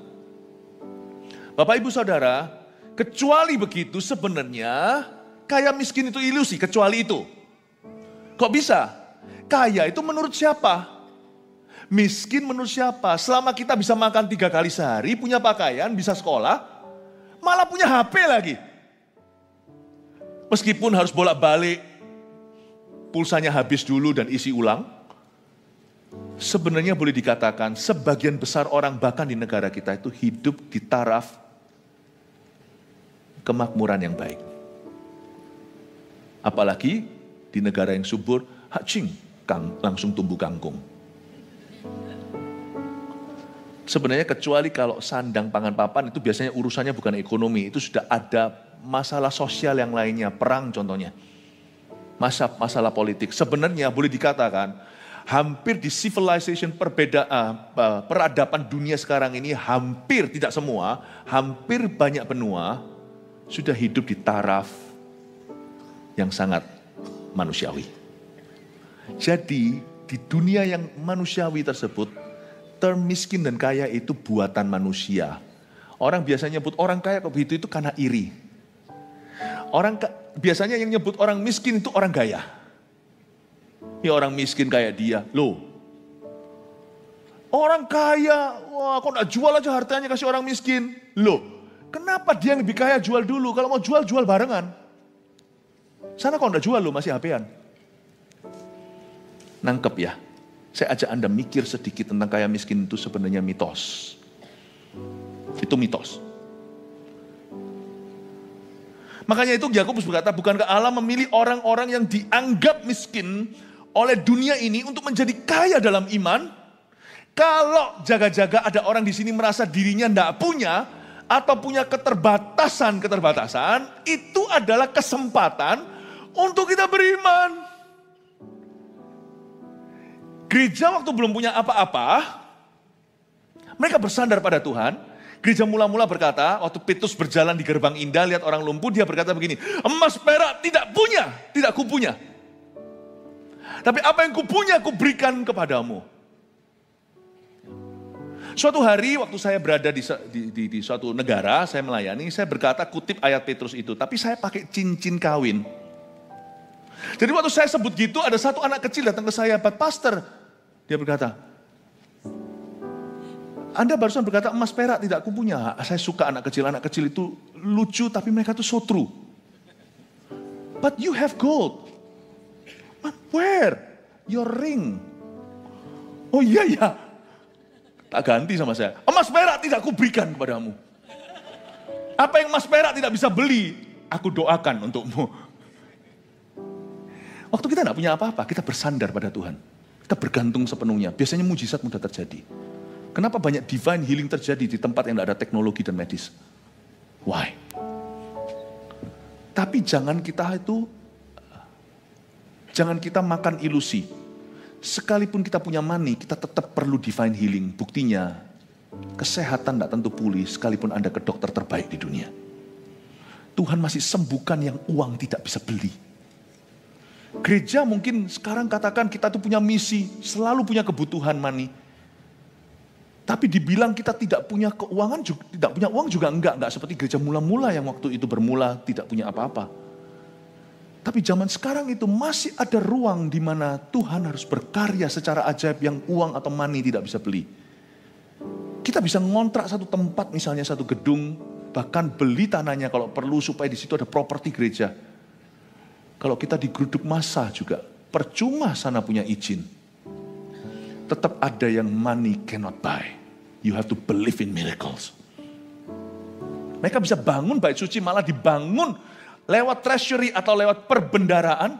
[SPEAKER 2] Bapak Ibu Saudara, kecuali begitu sebenarnya kaya miskin itu ilusi, kecuali itu. Kok bisa? Kaya itu menurut siapa? Miskin menurut siapa? Selama kita bisa makan 3 kali sehari, punya pakaian, bisa sekolah, malah punya HP lagi. Meskipun harus bolak-balik, pulsanya habis dulu dan isi ulang. Sebenarnya boleh dikatakan sebagian besar orang bahkan di negara kita itu hidup di taraf kemakmuran yang baik. Apalagi di negara yang subur, langsung tumbuh kangkung. Sebenarnya kecuali kalau sandang pangan papan itu biasanya urusannya bukan ekonomi, itu sudah ada masalah sosial yang lainnya, perang contohnya. Masalah politik. Sebenarnya boleh dikatakan hampir di civilization peradaban dunia sekarang ini hampir tidak semua, hampir banyak benua sudah hidup di taraf yang sangat manusiawi. Jadi di dunia yang manusiawi tersebut, term miskin dan kaya itu buatan manusia. Orang biasanya nyebut orang kaya kok begitu itu karena iri. Biasanya yang nyebut orang miskin itu orang kaya. Ya orang miskin kayak dia, loh. Orang kaya, wah kok gak jual aja hartanya kasih orang miskin. Loh, kenapa dia yang lebih kaya jual dulu? Kalau mau jual barengan. Sana kok gak jual loh, masih HP-an. Nangkep ya. Saya ajak Anda mikir sedikit tentang kaya miskin itu sebenarnya mitos. Itu mitos. Makanya itu Yakobus berkata, bukankah Allah memilih orang-orang yang dianggap miskin oleh dunia ini untuk menjadi kaya dalam iman? Kalau jaga-jaga ada orang di sini merasa dirinya tidak punya atau punya keterbatasan, itu adalah kesempatan untuk kita beriman. Gereja waktu belum punya apa-apa, mereka bersandar pada Tuhan. Gereja mula-mula berkata, waktu Petrus berjalan di gerbang indah, lihat orang lumpuh, dia berkata begini, emas perak tidak kupunya. Tapi apa yang kupunya, kuberikan kepadamu. Suatu hari, waktu saya berada di suatu negara, saya melayani, saya berkata kutip ayat Petrus itu, tapi saya pakai cincin kawin. Jadi waktu saya sebut gitu, ada satu anak kecil datang ke saya, Pak Pastor. Dia berkata, Anda barusan berkata emas perak tidak kupunya. Saya suka anak kecil itu lucu tapi mereka tuh so true. But you have gold. Where? Your ring. Oh iya. Tak ganti sama saya. Emas perak tidak kuberikan kepadamu. Apa yang emas perak tidak bisa beli, aku doakan untukmu. Waktu kita tidak punya apa-apa, kita bersandar pada Tuhan. Kita bergantung sepenuhnya. Biasanya mujizat mudah terjadi. Kenapa banyak divine healing terjadi di tempat yang tidak ada teknologi dan medis? Why? Tapi jangan kita makan ilusi. Sekalipun kita punya money, kita tetap perlu divine healing. Buktinya, kesehatan tidak tentu pulih sekalipun Anda ke dokter terbaik di dunia. Tuhan masih sembuhkan yang uang tidak bisa beli. Gereja mungkin sekarang katakan kita tuh punya misi, selalu punya kebutuhan money. Tapi dibilang kita tidak punya keuangan, tidak punya uang juga enggak seperti gereja mula-mula yang waktu itu bermula tidak punya apa-apa. Tapi zaman sekarang itu masih ada ruang di mana Tuhan harus berkarya secara ajaib yang uang atau money tidak bisa beli. Kita bisa ngontrak satu tempat, misalnya satu gedung, bahkan beli tanahnya kalau perlu supaya di situ ada properti gereja. Kalau kita digeruduk massa juga, percuma sana punya izin. Tetap ada yang money cannot buy. You have to believe in miracles. Mereka bisa bangun bait suci, malah dibangun lewat treasury atau lewat perbendaraan.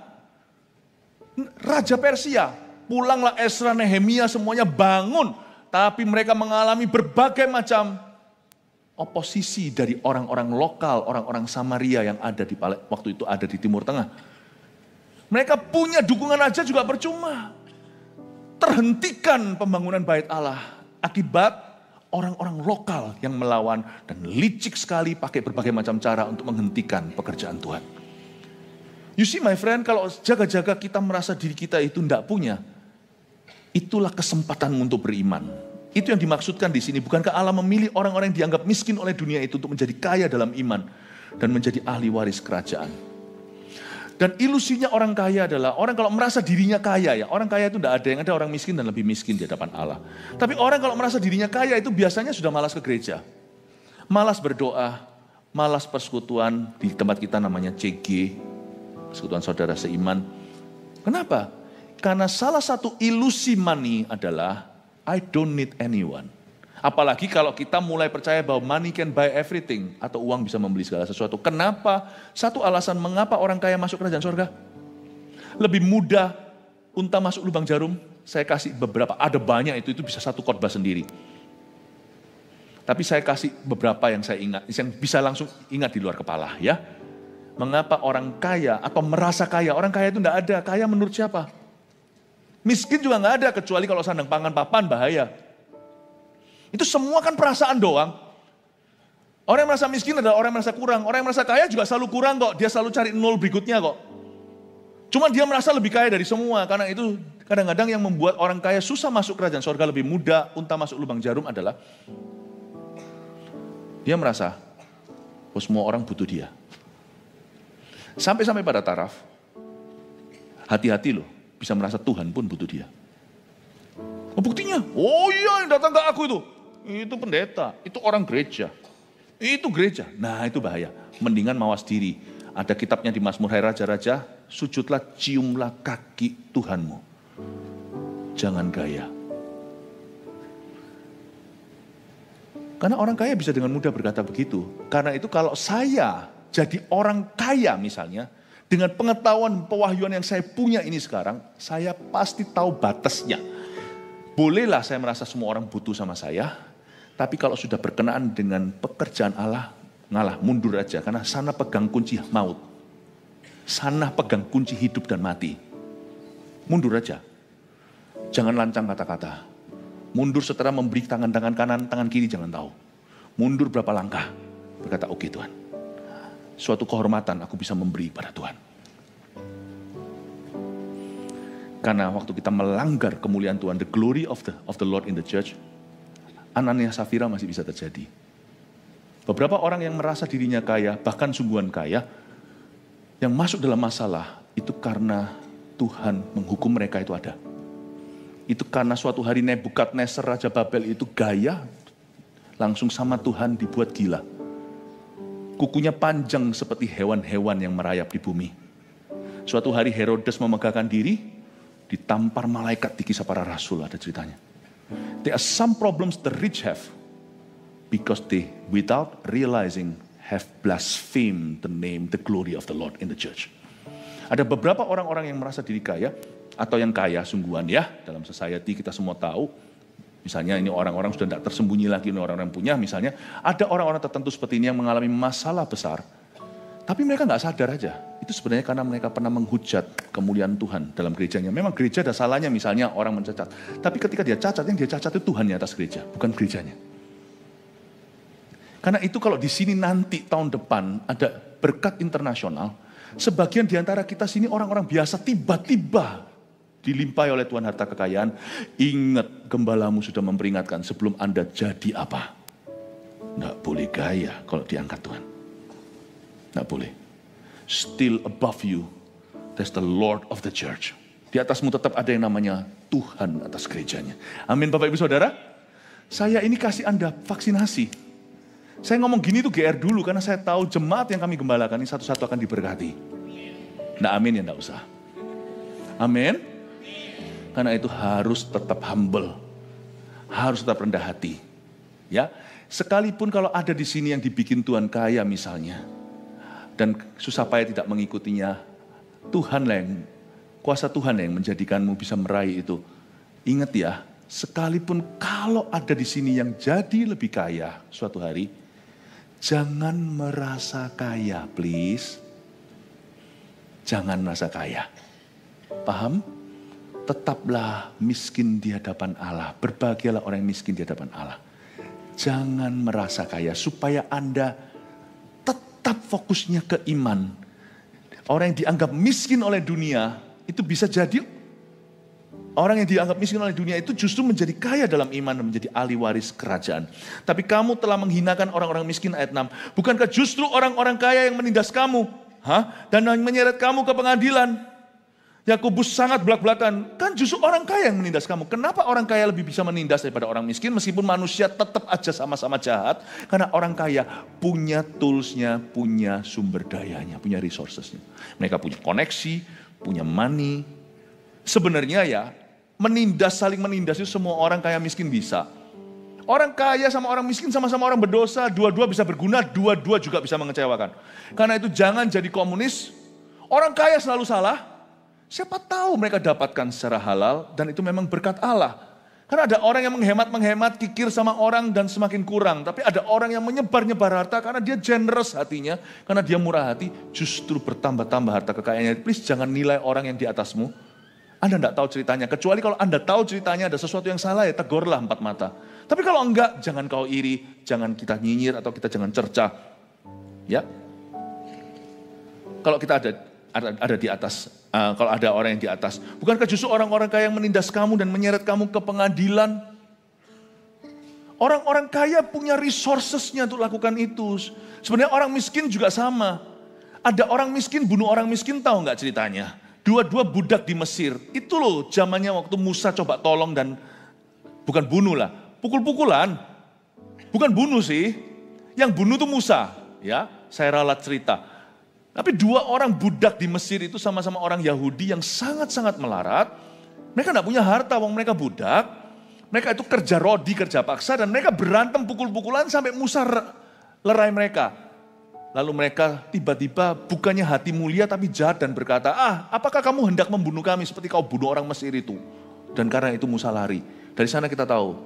[SPEAKER 2] Raja Persia, pulanglah Ezra, Nehemia, semuanya bangun. Tapi mereka mengalami berbagai macam oposisi dari orang-orang lokal, orang-orang Samaria yang ada waktu itu ada di Timur Tengah. Mereka punya dukungan aja juga percuma. Terhentikan pembangunan bait Allah. akibat orang-orang lokal yang melawan dan licik sekali pakai berbagai macam cara untuk menghentikan pekerjaan Tuhan. You see my friend, kalau jaga-jaga kita merasa diri kita itu tidak punya, itulah kesempatan untuk beriman. Itu yang dimaksudkan di sini. Bukankah Allah memilih orang-orang yang dianggap miskin oleh dunia itu untuk menjadi kaya dalam iman dan menjadi ahli waris kerajaan? Dan ilusinya orang kaya adalah orang kalau merasa dirinya kaya ya. Orang kaya itu tidak ada, yang ada orang miskin dan lebih miskin di hadapan Allah. Tapi orang kalau merasa dirinya kaya itu biasanya sudah malas ke gereja. Malas berdoa, malas persekutuan, di tempat kita namanya CG, persekutuan saudara seiman. Kenapa? Karena salah satu ilusi money adalah I don't need anyone. Apalagi kalau kita mulai percaya bahwa money can buy everything. Atau uang bisa membeli segala sesuatu. Kenapa? Satu alasan mengapa orang kaya masuk kerajaan surga. Lebih mudah unta masuk lubang jarum. Saya kasih beberapa, ada banyak itu bisa satu khotbah sendiri. Tapi saya kasih beberapa yang saya ingat. Yang bisa langsung ingat di luar kepala ya. Mengapa orang kaya atau merasa kaya. Orang kaya itu tidak ada. Kaya menurut siapa? Miskin juga nggak ada. Kecuali kalau sandang pangan papan bahaya. Itu semua kan perasaan doang. Orang yang merasa miskin adalah orang yang merasa kurang. Orang yang merasa kaya juga selalu kurang kok. Dia selalu cari nol berikutnya kok. Cuma dia merasa lebih kaya dari semua. Karena itu kadang-kadang yang membuat orang kaya susah masuk kerajaan surga lebih mudah unta masuk lubang jarum adalah dia merasa bahwa semua orang butuh dia. Sampai-sampai pada taraf, hati-hati loh, bisa merasa Tuhan pun butuh dia. Oh, buktinya, oh iya yang datang ke aku itu pendeta, itu orang gereja, itu gereja. Nah itu bahaya, mendingan mawas diri. Ada kitabnya di Mazmur, hai raja-raja, sujudlah ciumlah kaki Tuhanmu. Jangan gaya. Karena orang kaya bisa dengan mudah berkata begitu. Karena itu kalau saya jadi orang kaya misalnya, dengan pengetahuan pewahyuan yang saya punya ini sekarang, saya pasti tahu batasnya. Bolehlah saya merasa semua orang butuh sama saya, tapi kalau sudah berkenaan dengan pekerjaan Allah, ngalah, mundur aja. Karena sana pegang kunci maut. Sana pegang kunci hidup dan mati. Mundur aja. Jangan lancang kata-kata. Mundur setelah memberi tangan kanan, tangan kiri jangan tahu. Mundur berapa langkah. Berkata, oke Tuhan. Suatu kehormatan aku bisa memberi pada Tuhan. Karena waktu kita melanggar kemuliaan Tuhan, the glory of the Lord in the church, Anania Safira masih bisa terjadi. Beberapa orang yang merasa dirinya kaya, bahkan sungguhan kaya, yang masuk dalam masalah, itu karena Tuhan menghukum mereka itu ada. Itu karena suatu hari Nebukadnezar Raja Babel itu gaya, langsung sama Tuhan dibuat gila. Kukunya panjang seperti hewan-hewan yang merayap di bumi. Suatu hari Herodes memegahkan diri, ditampar malaikat di Kisah Para Rasul, ada ceritanya. There are some problems the rich have, because they, without realizing, have blasphemed the name, the glory of the Lord in the church. Ada beberapa orang-orang yang merasa diri kaya, atau yang kaya sungguhan ya, dalam society kita semua tahu. Misalnya ini orang-orang sudah tidak tersembunyi lagi, ini orang-orang punya. Misalnya ada orang-orang tertentu seperti ini yang mengalami masalah besar. Tapi mereka nggak sadar aja. Itu sebenarnya karena mereka pernah menghujat kemuliaan Tuhan dalam gerejanya. Memang gereja ada salahnya misalnya orang mencacat. Tapi ketika dia cacat, yang dia cacat itu Tuhan di atas gereja, bukan gerejanya. Karena itu kalau di sini nanti tahun depan ada berkat internasional, sebagian di antara kita sini orang-orang biasa tiba-tiba dilimpahi oleh Tuhan harta kekayaan. Ingat, gembalamu sudah memperingatkan sebelum Anda jadi apa. Nggak boleh gaya kalau diangkat Tuhan. Nggak boleh. Still above you, there's the Lord of the church. Di atasmu tetap ada yang namanya Tuhan atas gerejanya. Amin Bapak Ibu Saudara. Saya ini kasih Anda vaksinasi. Saya ngomong gini tuh GR dulu karena saya tahu jemaat yang kami gembalakan ini satu-satu akan diberkati. Nah amin ya enggak usah. Amin. Karena itu harus tetap humble. Harus tetap rendah hati. Ya, sekalipun kalau ada di sini yang dibikin Tuhan kaya misalnya, dan susah payah tidak mengikutinya, Tuhanlah yang, kuasa Tuhan yang menjadikanmu bisa meraih itu. Ingat ya, sekalipun kalau ada di sini yang jadi lebih kaya suatu hari, jangan merasa kaya, please. Jangan merasa kaya. Paham? tetaplah miskin di hadapan Allah. Berbahagialah orang yang miskin di hadapan Allah. Jangan merasa kaya supaya Anda tetap fokusnya ke iman. Orang yang dianggap miskin oleh dunia itu bisa jadi orang yang dianggap miskin oleh dunia itu justru menjadi kaya dalam iman dan menjadi ahli waris kerajaan. Tapi kamu telah menghinakan orang-orang miskin ayat 6. Bukankah justru orang-orang kaya yang menindas kamu? Dan menyeret kamu ke pengadilan? Yakobus sangat belak-belakan, kan justru orang kaya yang menindas kamu. Kenapa orang kaya lebih bisa menindas daripada orang miskin? Meskipun manusia tetap aja sama-sama jahat. Karena orang kaya punya toolsnya, punya sumber dayanya, punya resourcesnya. Mereka punya koneksi, punya money. Sebenarnya ya, saling menindas itu semua orang kaya miskin bisa. Orang kaya sama orang miskin sama-sama orang berdosa, dua-dua bisa berguna, dua-dua juga bisa mengecewakan. Karena itu jangan jadi komunis, orang kaya selalu salah. Siapa tahu mereka dapatkan secara halal dan itu memang berkat Allah. Karena ada orang yang menghemat, kikir sama orang dan semakin kurang. Tapi ada orang yang menyebar-nyebar harta karena dia generous hatinya. Karena dia murah hati, justru bertambah-tambah harta kekayaannya. Please jangan nilai orang yang di atasmu. Anda tidak tahu ceritanya. Kecuali kalau Anda tahu ceritanya ada sesuatu yang salah ya tegurlah empat mata. Tapi kalau enggak, jangan kau iri, jangan kita nyinyir atau kita jangan cerca. Ya. Kalau kita ada di atas, kalau ada orang yang di atas. Bukankah justru orang-orang kaya yang menindas kamu dan menyeret kamu ke pengadilan? Orang-orang kaya punya resourcesnya untuk lakukan itu. Sebenarnya orang miskin juga sama. Ada orang miskin bunuh orang miskin, tahu nggak ceritanya? Dua-dua budak di Mesir. Itu loh zamannya waktu Musa coba tolong dan bukan bunuh lah, pukul-pukulan. Bukan bunuh sih, yang bunuh tuh Musa. Ya, saya ralat cerita. Tapi dua orang budak di Mesir itu sama-sama orang Yahudi yang sangat-sangat melarat. Mereka tidak punya harta, wong mereka budak. Mereka itu kerja rodi, kerja paksa, dan mereka berantem pukul-pukulan sampai Musa lerai mereka. Lalu mereka tiba-tiba bukannya hati mulia tapi jahat dan berkata, apakah kamu hendak membunuh kami seperti kau bunuh orang Mesir itu? Dan karena itu Musa lari. Dari sana kita tahu,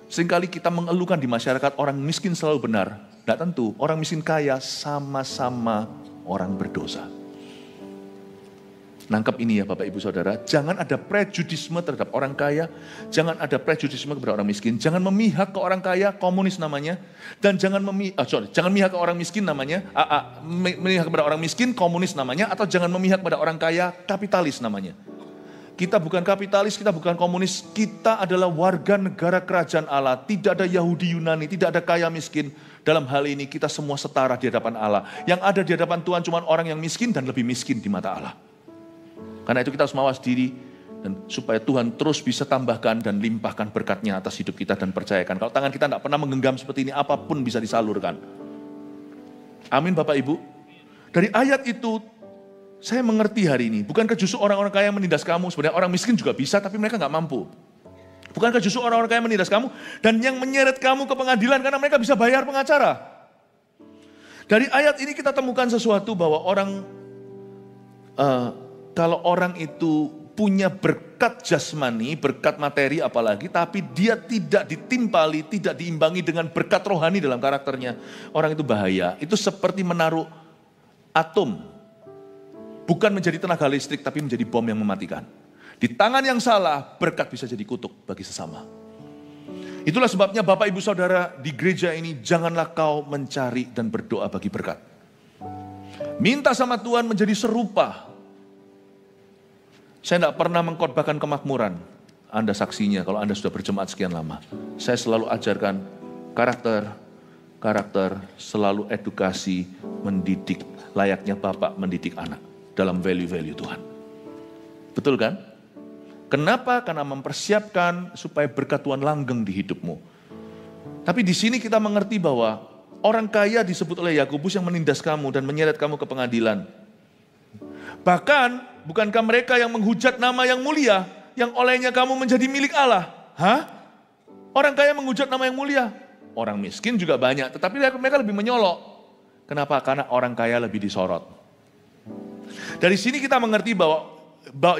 [SPEAKER 2] seringkali kita mengeluhkan di masyarakat orang miskin selalu benar. Tidak tentu, orang miskin kaya sama-sama orang berdosa. Nangkep ini ya Bapak Ibu Saudara, jangan ada prejudisme terhadap orang kaya, jangan ada prejudisme kepada orang miskin, jangan memihak ke orang kaya, komunis namanya, dan jangan memihak ke orang miskin namanya, memihak kepada orang miskin, komunis namanya, atau jangan memihak kepada orang kaya, kapitalis namanya. Kita bukan kapitalis, kita bukan komunis, kita adalah warga negara kerajaan Allah, tidak ada Yahudi Yunani, tidak ada kaya miskin. Dalam hal ini kita semua setara di hadapan Allah. Yang ada di hadapan Tuhan cuma orang yang miskin dan lebih miskin di mata Allah. Karena itu kita harus mawas diri dan supaya Tuhan terus bisa tambahkan dan limpahkan berkat-Nya atas hidup kita dan percayakan. Kalau tangan kita tidak pernah menggenggam seperti ini, apapun bisa disalurkan. Amin Bapak Ibu. Dari ayat itu saya mengerti hari ini. Bukankah justru orang-orang kaya yang menindas kamu? Sebenarnya orang miskin juga bisa tapi mereka nggak mampu. Bukankah justru orang-orang kaya menindas kamu dan yang menyeret kamu ke pengadilan karena mereka bisa bayar pengacara? Dari ayat ini kita temukan sesuatu bahwa kalau orang itu punya berkat jasmani, berkat materi apalagi, tapi dia tidak ditimpali, tidak diimbangi dengan berkat rohani dalam karakternya, orang itu bahaya. Itu seperti menaruh atom, bukan menjadi tenaga listrik tapi menjadi bom yang mematikan. Di tangan yang salah, berkat bisa jadi kutuk bagi sesama. Itulah sebabnya Bapak Ibu Saudara di gereja ini, janganlah kau mencari dan berdoa bagi berkat. Minta sama Tuhan menjadi serupa. Saya tidak pernah mengkhotbahkan kemakmuran. Anda saksinya kalau Anda sudah berjemaat sekian lama. Saya selalu ajarkan karakter, selalu edukasi, mendidik. Layaknya Bapak mendidik anak dalam value-value Tuhan. Betul kan? Kenapa? Karena mempersiapkan supaya berkat Tuhan langgeng di hidupmu. Tapi di sini kita mengerti bahwa orang kaya disebut oleh Yakobus yang menindas kamu dan menyeret kamu ke pengadilan. Bahkan, bukankah mereka yang menghujat nama yang mulia, yang olehnya kamu menjadi milik Allah? Orang kaya menghujat nama yang mulia. Orang miskin juga banyak, tetapi mereka lebih menyolok. Kenapa? Karena orang kaya lebih disorot. Dari sini kita mengerti bahwa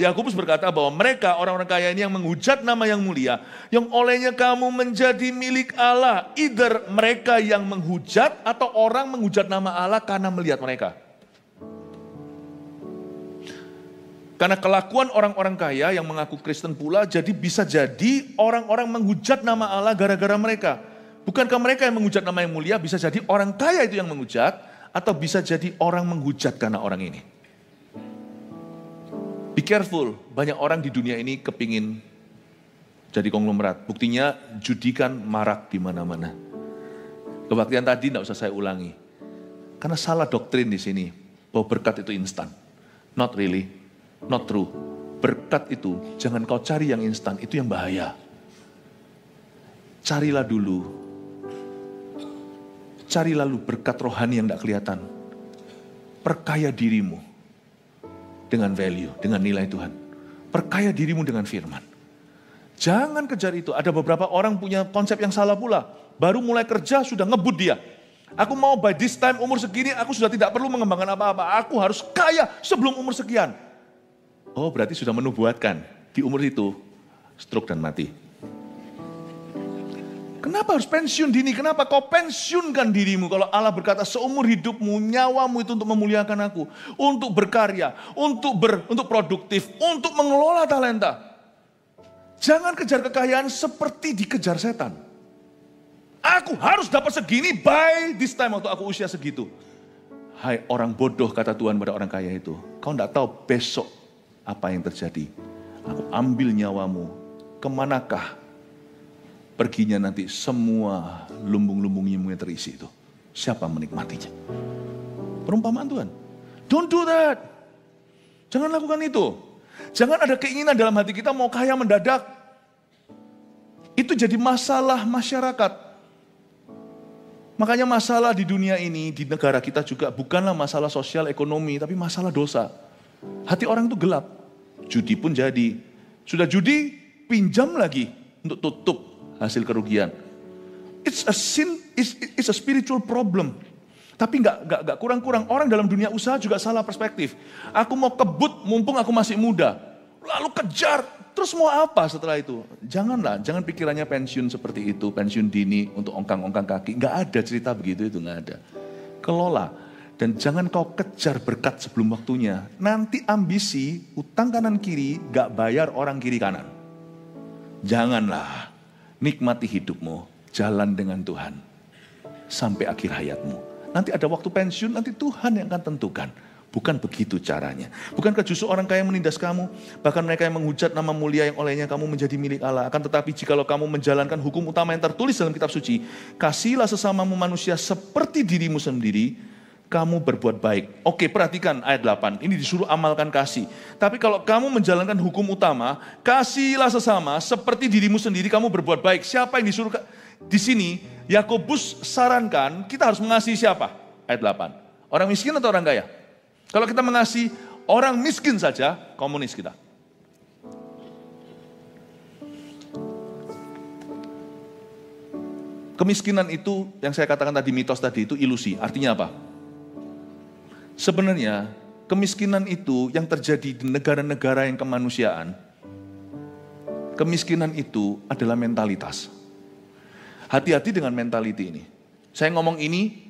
[SPEAKER 2] Yakobus berkata bahwa mereka orang-orang kaya ini yang menghujat nama yang mulia, yang olehnya kamu menjadi milik Allah. Either mereka yang menghujat atau orang menghujat nama Allah karena melihat mereka. Karena kelakuan orang-orang kaya yang mengaku Kristen pula, jadi bisa jadi orang-orang menghujat nama Allah gara-gara mereka. Bukankah mereka yang menghujat nama yang mulia, bisa jadi orang kaya itu yang menghujat, atau bisa jadi orang menghujat karena orang ini. Be careful, banyak orang di dunia ini kepingin jadi konglomerat. Buktinya judikan marak di mana-mana. Kebaktian tadi tidak usah saya ulangi. Karena salah doktrin di sini, bahwa berkat itu instan. Not really, not true. Berkat itu, jangan kau cari yang instan, itu yang bahaya. Carilah dulu berkat rohani yang tidak kelihatan. Perkaya dirimu dengan value, dengan nilai Tuhan. Perkaya dirimu dengan firman. Jangan kejar itu. Ada beberapa orang punya konsep yang salah pula. Baru mulai kerja sudah ngebut dia. Aku mau by this time umur segini aku sudah tidak perlu mengembangkan apa-apa. Aku harus kaya sebelum umur sekian. Oh berarti sudah menubuatkan. Di umur itu stroke dan mati. Kenapa harus pensiun dini? Kenapa kau pensiunkan dirimu? Kalau Allah berkata seumur hidupmu, nyawamu itu untuk memuliakan aku. Untuk berkarya, untuk produktif, untuk mengelola talenta. Jangan kejar kekayaan seperti dikejar setan. Aku harus dapat segini by this time waktu aku usia segitu. Hai orang bodoh, kata Tuhan pada orang kaya itu. Kau tidak tahu besok apa yang terjadi. Aku ambil nyawamu. Kemanakah perginya nanti semua lumbung-lumbungnya yang terisi itu. Siapa menikmatinya? Perumpamaan Tuhan. Don't do that. Jangan lakukan itu. Jangan ada keinginan dalam hati kita mau kaya mendadak. Itu jadi masalah masyarakat. Makanya masalah di dunia ini, di negara kita juga bukanlah masalah sosial ekonomi, tapi masalah dosa. Hati orang itu gelap. Judi pun jadi. Sudah judi, pinjam lagi untuk tutup hasil kerugian. It's a sin, it's a spiritual problem. Tapi nggak kurang-kurang. Orang dalam dunia usaha juga salah perspektif. Aku mau kebut mumpung aku masih muda. Lalu kejar. Terus mau apa setelah itu? Janganlah, jangan pikirannya pensiun seperti itu. Pensiun dini untuk ongkang-ongkang kaki. Nggak ada cerita begitu, itu nggak ada. Kelola. Dan jangan kau kejar berkat sebelum waktunya. Nanti ambisi, utang kanan kiri, nggak bayar orang kiri kanan. Janganlah. Nikmati hidupmu. Jalan dengan Tuhan. Sampai akhir hayatmu. Nanti ada waktu pensiun, nanti Tuhan yang akan tentukan. Bukan begitu caranya. Bukankah justru orang kaya menindas kamu? Bahkan mereka yang menghujat nama mulia yang olehnya kamu menjadi milik Allah. Akan tetapi jikalau kamu menjalankan hukum utama yang tertulis dalam kitab suci. Kasihilah sesamamu manusia seperti dirimu sendiri. Kamu berbuat baik. Oke, perhatikan ayat 8. Ini disuruh amalkan kasih. Tapi kalau kamu menjalankan hukum utama. Kasihilah sesama seperti dirimu sendiri kamu berbuat baik. Siapa yang disuruh? Di sini Yakobus sarankan kita harus mengasihi siapa? Ayat 8. Orang miskin atau orang kaya? Kalau kita mengasihi orang miskin saja, komunis kita. Kemiskinan itu, yang saya katakan tadi, mitos tadi itu ilusi. Artinya apa? Sebenarnya, kemiskinan itu yang terjadi di negara-negara yang kemanusiaan, kemiskinan itu adalah mentalitas. Hati-hati dengan mentality ini. Saya ngomong ini,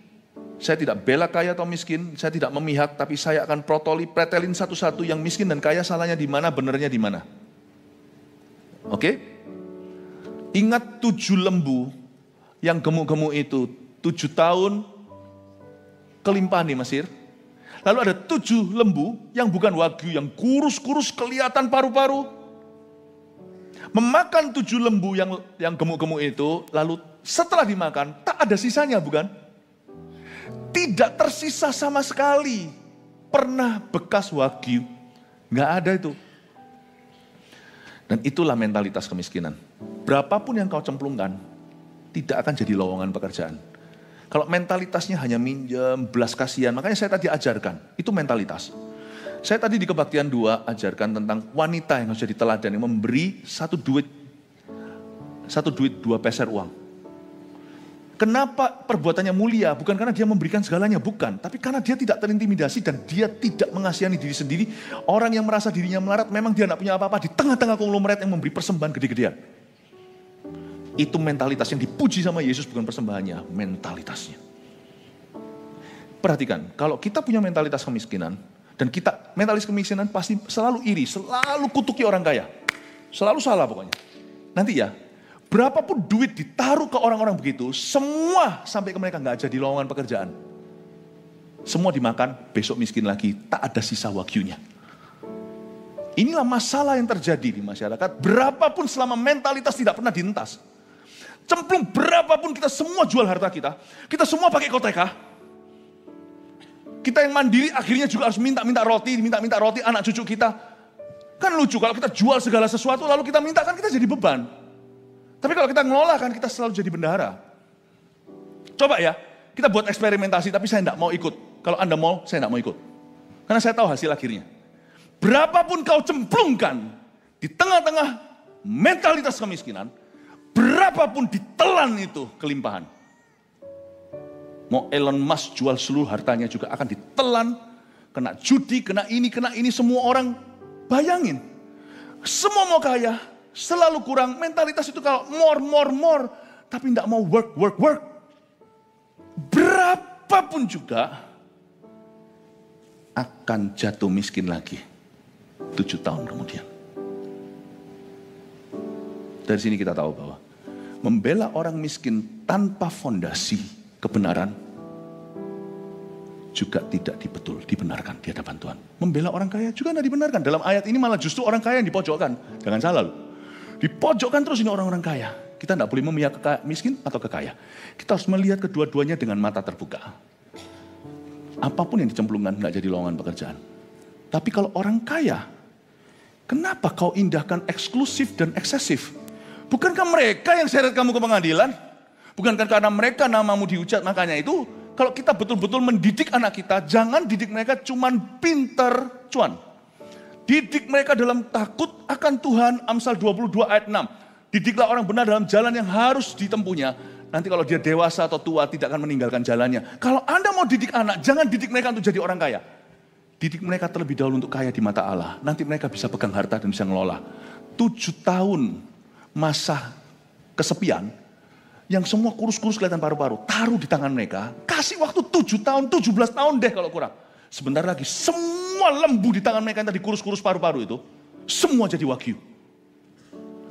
[SPEAKER 2] saya tidak bela kaya atau miskin, saya tidak memihak, tapi saya akan pretelin satu-satu yang miskin dan kaya salahnya di mana, benernya di mana. Oke? Ingat 7 lembu yang gemuk-gemuk itu, 7 tahun kelimpahan di Mesir. Lalu ada 7 lembu yang bukan wagyu, yang kurus-kurus kelihatan paru-paru. Memakan 7 lembu yang gemuk-gemuk itu, lalu setelah dimakan, tak ada sisanya bukan? Tidak tersisa sama sekali. Pernah bekas wagyu. Nggak ada itu. Dan itulah mentalitas kemiskinan. Berapapun yang kau cemplungkan, tidak akan jadi lowongan pekerjaan. Kalau mentalitasnya hanya minjem, belas kasihan, makanya saya tadi ajarkan. Itu mentalitas. Saya tadi di Kebaktian 2 ajarkan tentang wanita yang harus jadi teladan, yang memberi satu duit 2 peser uang. Kenapa perbuatannya mulia? Bukan karena dia memberikan segalanya, bukan. Tapi karena dia tidak terintimidasi dan dia tidak mengasihani diri sendiri. Orang yang merasa dirinya melarat, memang dia tidak punya apa-apa. Di tengah-tengah konglomerat yang memberi persembahan gede-gedean. Itu mentalitas yang dipuji sama Yesus, bukan persembahannya. Mentalitasnya. Perhatikan, kalau kita punya mentalitas kemiskinan, Dan kita mentalis kemiskinan pasti selalu iri, selalu kutuki orang kaya. Selalu salah pokoknya. Nanti ya, berapapun duit ditaruh ke orang-orang begitu, semua sampai ke mereka nggak jadi lowongan pekerjaan. Semua dimakan, besok miskin lagi, tak ada sisa wagyunya. Inilah masalah yang terjadi di masyarakat. Berapapun selama mentalitas tidak pernah dientas. Cemplung berapapun kita semua jual harta kita semua pakai koteka. Kita yang mandiri akhirnya juga harus minta-minta roti anak cucu kita. Kan lucu kalau kita jual segala sesuatu lalu kita minta, kan kita jadi beban. Tapi kalau kita ngelola kan kita selalu jadi bendahara. Coba ya, kita buat eksperimentasi tapi saya tidak mau ikut. Kalau Anda mau, saya tidak mau ikut. Karena saya tahu hasil akhirnya. Berapapun kau cemplungkan di tengah-tengah mentalitas kemiskinan, berapapun ditelan itu kelimpahan. Mau Elon Musk jual seluruh hartanya juga akan ditelan. Kena judi, kena ini, semua orang bayangin. Semua mau kaya, selalu kurang. Mentalitas itu kalau more. Tapi tidak mau work. Berapapun juga akan jatuh miskin lagi 7 tahun kemudian. Dari sini kita tahu bahwa membela orang miskin tanpa fondasi kebenaran juga tidak dibenarkan di hadapan Tuhan. Membela orang kaya juga tidak dibenarkan. Dalam ayat ini malah justru orang kaya yang dipojokkan. Jangan salah loh. Dipojokkan terus ini orang-orang kaya. Kita tidak boleh memihak miskin atau kekaya. Kita harus melihat kedua-duanya dengan mata terbuka. Apapun yang dicemplungkan nggak jadi lowongan pekerjaan. Tapi kalau orang kaya, kenapa kau indahkan eksklusif dan eksesif? Bukankah mereka yang seret kamu ke pengadilan? Bukankah karena mereka namamu dihujat? Makanya itu kalau kita betul-betul mendidik anak kita, jangan didik mereka cuman pinter cuan. Didik mereka dalam takut akan Tuhan, Amsal 22 ayat 6. Didiklah orang benar dalam jalan yang harus ditempuhnya. Nanti kalau dia dewasa atau tua tidak akan meninggalkan jalannya. Kalau Anda mau didik anak, jangan didik mereka untuk jadi orang kaya. Didik mereka terlebih dahulu untuk kaya di mata Allah. Nanti mereka bisa pegang harta dan bisa ngelola. 7 tahun masa kesepian, yang semua kurus-kurus kelihatan paru-paru, taruh di tangan mereka, kasih waktu 7 tahun, 17 tahun deh kalau kurang. Sebentar lagi semua lembu di tangan mereka yang tadi kurus-kurus paru-paru itu, semua jadi wagyu.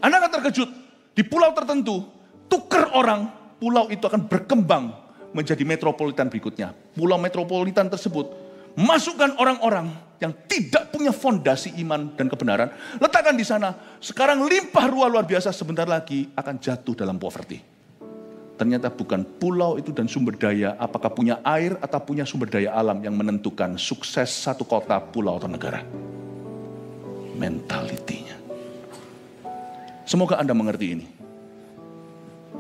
[SPEAKER 2] Anda akan terkejut, di pulau tertentu, tuker orang, pulau itu akan berkembang menjadi metropolitan berikutnya. Pulau metropolitan tersebut, masukkan orang-orang yang tidak punya fondasi iman dan kebenaran, letakkan di sana. Sekarang limpah ruah luar biasa, sebentar lagi akan jatuh dalam poverty. Ternyata bukan pulau itu dan sumber daya, apakah punya air atau punya sumber daya alam yang menentukan sukses satu kota, pulau atau negara. Mentalitinya. Semoga Anda mengerti ini.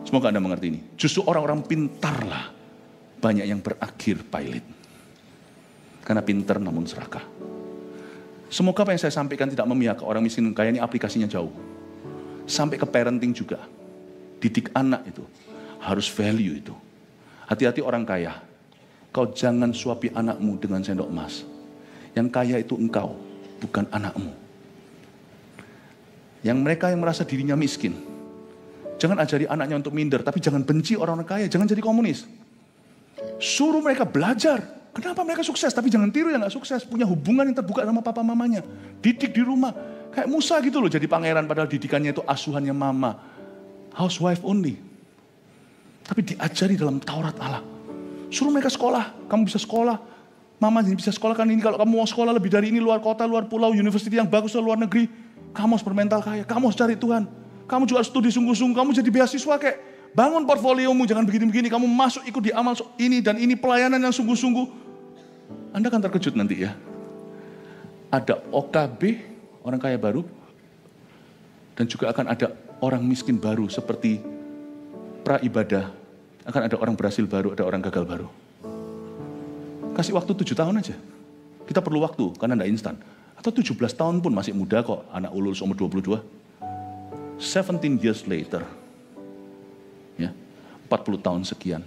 [SPEAKER 2] Semoga Anda mengerti ini. Justru orang-orang pintarlah banyak yang berakhir pailit. Karena pintar namun serakah. Semoga apa yang saya sampaikan tidak memihak ke orang miskin kaya, ini aplikasinya jauh. Sampai ke parenting juga. Didik anak itu harus value itu. Hati-hati orang kaya. Kau jangan suapi anakmu dengan sendok emas. Yang kaya itu engkau, bukan anakmu. Yang mereka yang merasa dirinya miskin, jangan ajari anaknya untuk minder, tapi jangan benci orang-orang kaya, jangan jadi komunis. Suruh mereka belajar. Kenapa mereka sukses? Tapi jangan tiru yang gak sukses. Punya hubungan yang terbuka sama papa mamanya. Didik di rumah. Kayak Musa gitu loh jadi pangeran, padahal didikannya itu asuhannya mama. Housewife only. Tapi diajari dalam Taurat Allah. Suruh mereka sekolah. Kamu bisa sekolah. Mama bisa sekolahkan ini. Kalau kamu mau sekolah lebih dari ini, luar kota, luar pulau, university yang bagus, luar negeri. Kamu harus bermental kaya. Kamu harus cari Tuhan. Kamu juga harus studi sungguh-sungguh. Kamu jadi beasiswa kayak. Bangun portfoliomu, jangan begini-begini. Kamu masuk ikut di amal ini dan ini, pelayanan yang sungguh-sungguh. Anda akan terkejut nanti ya. Ada OKB, orang kaya baru. Dan juga akan ada orang miskin baru seperti pra ibadah. Akan ada orang berhasil baru, ada orang gagal baru. Kasih waktu 7 tahun aja. Kita perlu waktu karena tidak instan. Atau 17 tahun pun masih muda kok. Anak ulul umur 22. 17 years later. Ya, 40 tahun sekian.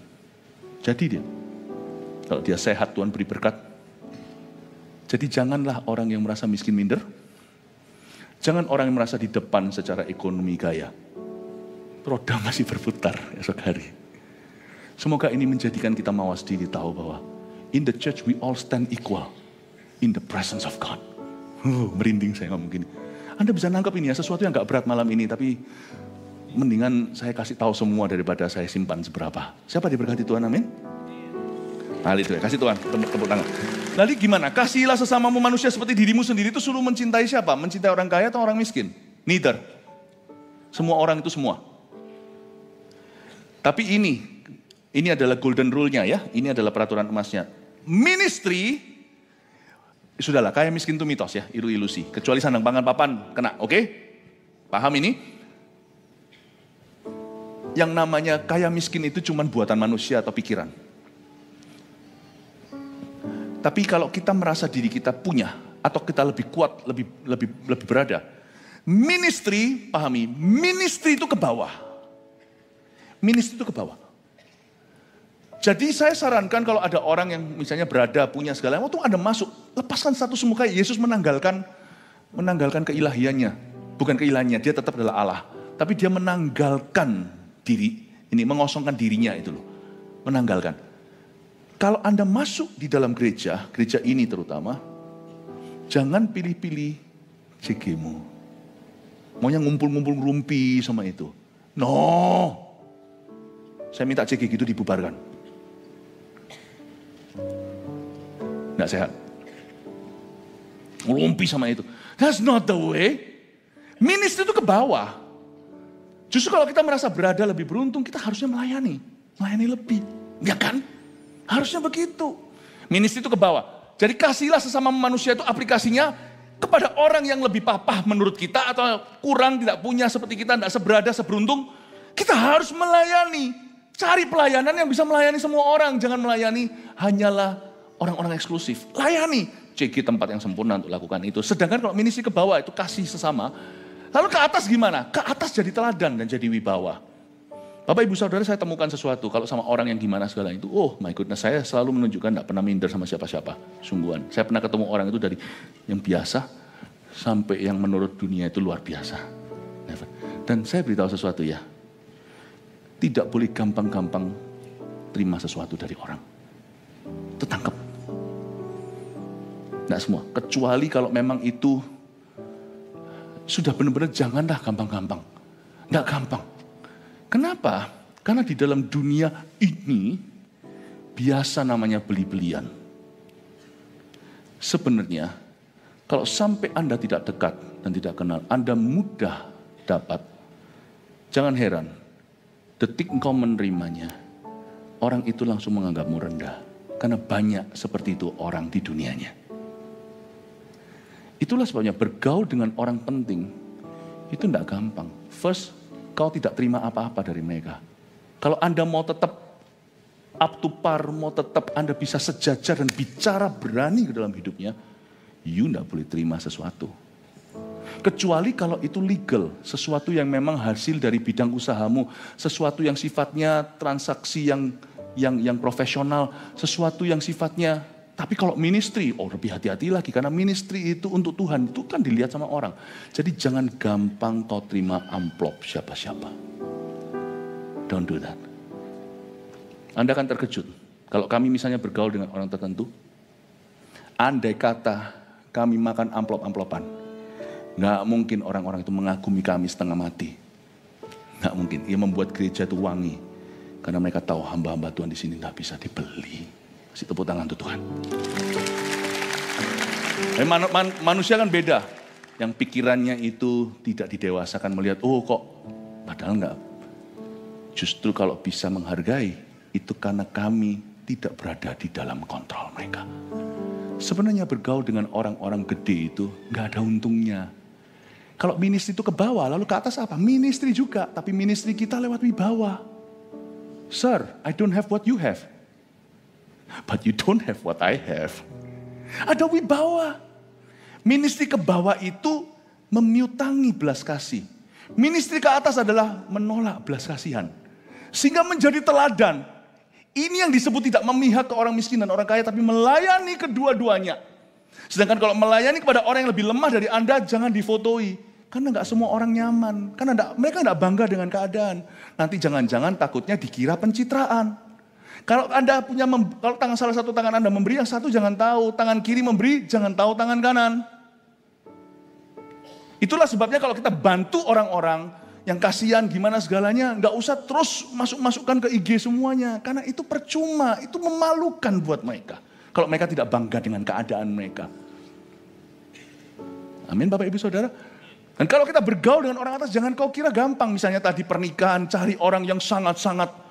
[SPEAKER 2] Jadi dia. Kalau dia sehat, Tuhan beri berkat. Jadi janganlah orang yang merasa miskin minder. Jangan orang yang merasa di depan secara ekonomi kaya. Roda masih berputar esok hari. Semoga ini menjadikan kita mawas diri tahu bahwa in the church we all stand equal. in the presence of God. Merinding saya ngomong gini. Anda bisa nangkep ini ya, sesuatu yang gak berat malam ini, tapi mendingan saya kasih tahu semua daripada saya simpan seberapa. Siapa diberkati Tuhan, amin? Nah itu ya, kasih Tuhan, tepuk tangan. Lalu gimana? Kasihilah sesamamu manusia seperti dirimu sendiri, itu suruh mencintai siapa? Mencintai orang kaya atau orang miskin? Neither. Semua orang itu semua. Tapi ini adalah golden rule-nya ya, ini adalah peraturan emasnya. Ministry, sudahlah, kaya miskin itu mitos ya, ilusi. Kecuali sandang pangan papan kena, oke? Paham ini? Yang namanya kaya miskin itu cuma buatan manusia atau pikiran. Tapi kalau kita merasa diri kita punya, atau kita lebih kuat, lebih berada, ministry, pahami, ministry itu ke bawah. Ministry itu ke bawah. Jadi saya sarankan kalau ada orang yang misalnya berada, punya segala, waktu Anda masuk, lepaskan status muka. Yesus menanggalkan keilahiannya. Bukan keilahiannya, dia tetap adalah Allah. Tapi dia menanggalkan diri, ini mengosongkan dirinya itu loh. Menanggalkan. Kalau Anda masuk di dalam gereja ini terutama, jangan pilih-pilih CG-mu. Maunya ngumpul-ngumpul rumpi sama itu. No. Saya minta CG gitu dibubarkan. Nggak sehat. Ngelumpi sama itu. That's not the way. Ministry itu ke bawah. Justru kalau kita merasa berada lebih beruntung, kita harusnya melayani. Melayani lebih. Ya kan? Harusnya begitu. Ministry itu ke bawah. Jadi kasihlah sesama manusia itu aplikasinya kepada orang yang lebih papah menurut kita atau kurang tidak punya seperti kita, tidak seberada, seberuntung. Kita harus melayani. Cari pelayanan yang bisa melayani semua orang. Jangan melayani hanyalah orang-orang eksklusif. Layani. CG tempat yang sempurna untuk lakukan itu. Sedangkan kalau ministry ke bawah itu kasih sesama. Lalu ke atas gimana? Ke atas jadi teladan dan jadi wibawa. Bapak ibu saudara, saya temukan sesuatu. Kalau sama orang yang gimana segala itu. Oh my goodness, saya selalu menunjukkan tidak pernah minder sama siapa-siapa. Sungguhan. Saya pernah ketemu orang itu dari yang biasa sampai yang menurut dunia itu luar biasa. Never. Dan saya beritahu sesuatu ya. Tidak boleh gampang-gampang terima sesuatu dari orang. Tertangkap. Tidak semua. Kecuali kalau memang itu sudah benar-benar janganlah gampang-gampang. Tidak gampang. Kenapa? Karena di dalam dunia ini biasa namanya beli-belian. Sebenarnya kalau sampai Anda tidak dekat dan tidak kenal, Anda mudah dapat. Jangan heran. Detik engkau menerimanya, orang itu langsung menganggapmu rendah. Karena banyak seperti itu orang di dunianya. Itulah sebabnya bergaul dengan orang penting, itu tidak gampang. First, kau tidak terima apa-apa dari mereka. Kalau Anda mau tetap up to par, mau tetap Anda bisa sejajar dan bicara berani ke dalam hidupnya, you tidak boleh terima sesuatu. Kecuali kalau itu legal, sesuatu yang memang hasil dari bidang usahamu, sesuatu yang sifatnya transaksi yang profesional, sesuatu yang sifatnya, tapi kalau ministry, oh lebih hati-hati lagi, karena ministry itu untuk Tuhan, itu kan dilihat sama orang. Jadi jangan gampang kau terima amplop siapa-siapa. Don't do that. Anda akan terkejut, kalau kami misalnya bergaul dengan orang tertentu, andai kata kami makan amplop-amplopan, nggak mungkin orang-orang itu mengagumi kami setengah mati. Nggak mungkin. Ia membuat gereja itu wangi. Karena mereka tahu hamba-hamba Tuhan di sini nggak bisa dibeli. Kasih tepuk tangan untuk Tuhan. Manusia kan beda. Yang pikirannya itu tidak didewasakan melihat, oh kok. Padahal nggak. Justru kalau bisa menghargai, itu karena kami tidak berada di dalam kontrol mereka. Sebenarnya bergaul dengan orang-orang gede itu nggak ada untungnya. Kalau ministry itu ke bawah, lalu ke atas apa? Ministry juga, tapi ministry kita lewat wibawa. Sir, I don't have what you have. But you don't have what I have. Ada wibawa. Ministry ke bawah itu memiutangi belas kasih. Ministry ke atas adalah menolak belas kasihan. Sehingga menjadi teladan. Ini yang disebut tidak memihak ke orang miskin dan orang kaya, tapi melayani kedua-duanya. Sedangkan kalau melayani kepada orang yang lebih lemah dari Anda, jangan difotoi. Karena nggak semua orang nyaman. Karena mereka nggak bangga dengan keadaan. Nanti jangan-jangan takutnya dikira pencitraan. Kalau kalau salah satu tangan Anda memberi, yang satu jangan tahu. Tangan kiri memberi, jangan tahu tangan kanan. Itulah sebabnya kalau kita bantu orang-orang yang kasihan gimana segalanya, nggak usah terus masukkan ke IG semuanya. Karena itu percuma, itu memalukan buat mereka. Kalau mereka tidak bangga dengan keadaan mereka. Amin Bapak Ibu Saudara. Dan kalau kita bergaul dengan orang atas, jangan kau kira gampang. Misalnya tadi pernikahan, cari orang yang sangat-sangat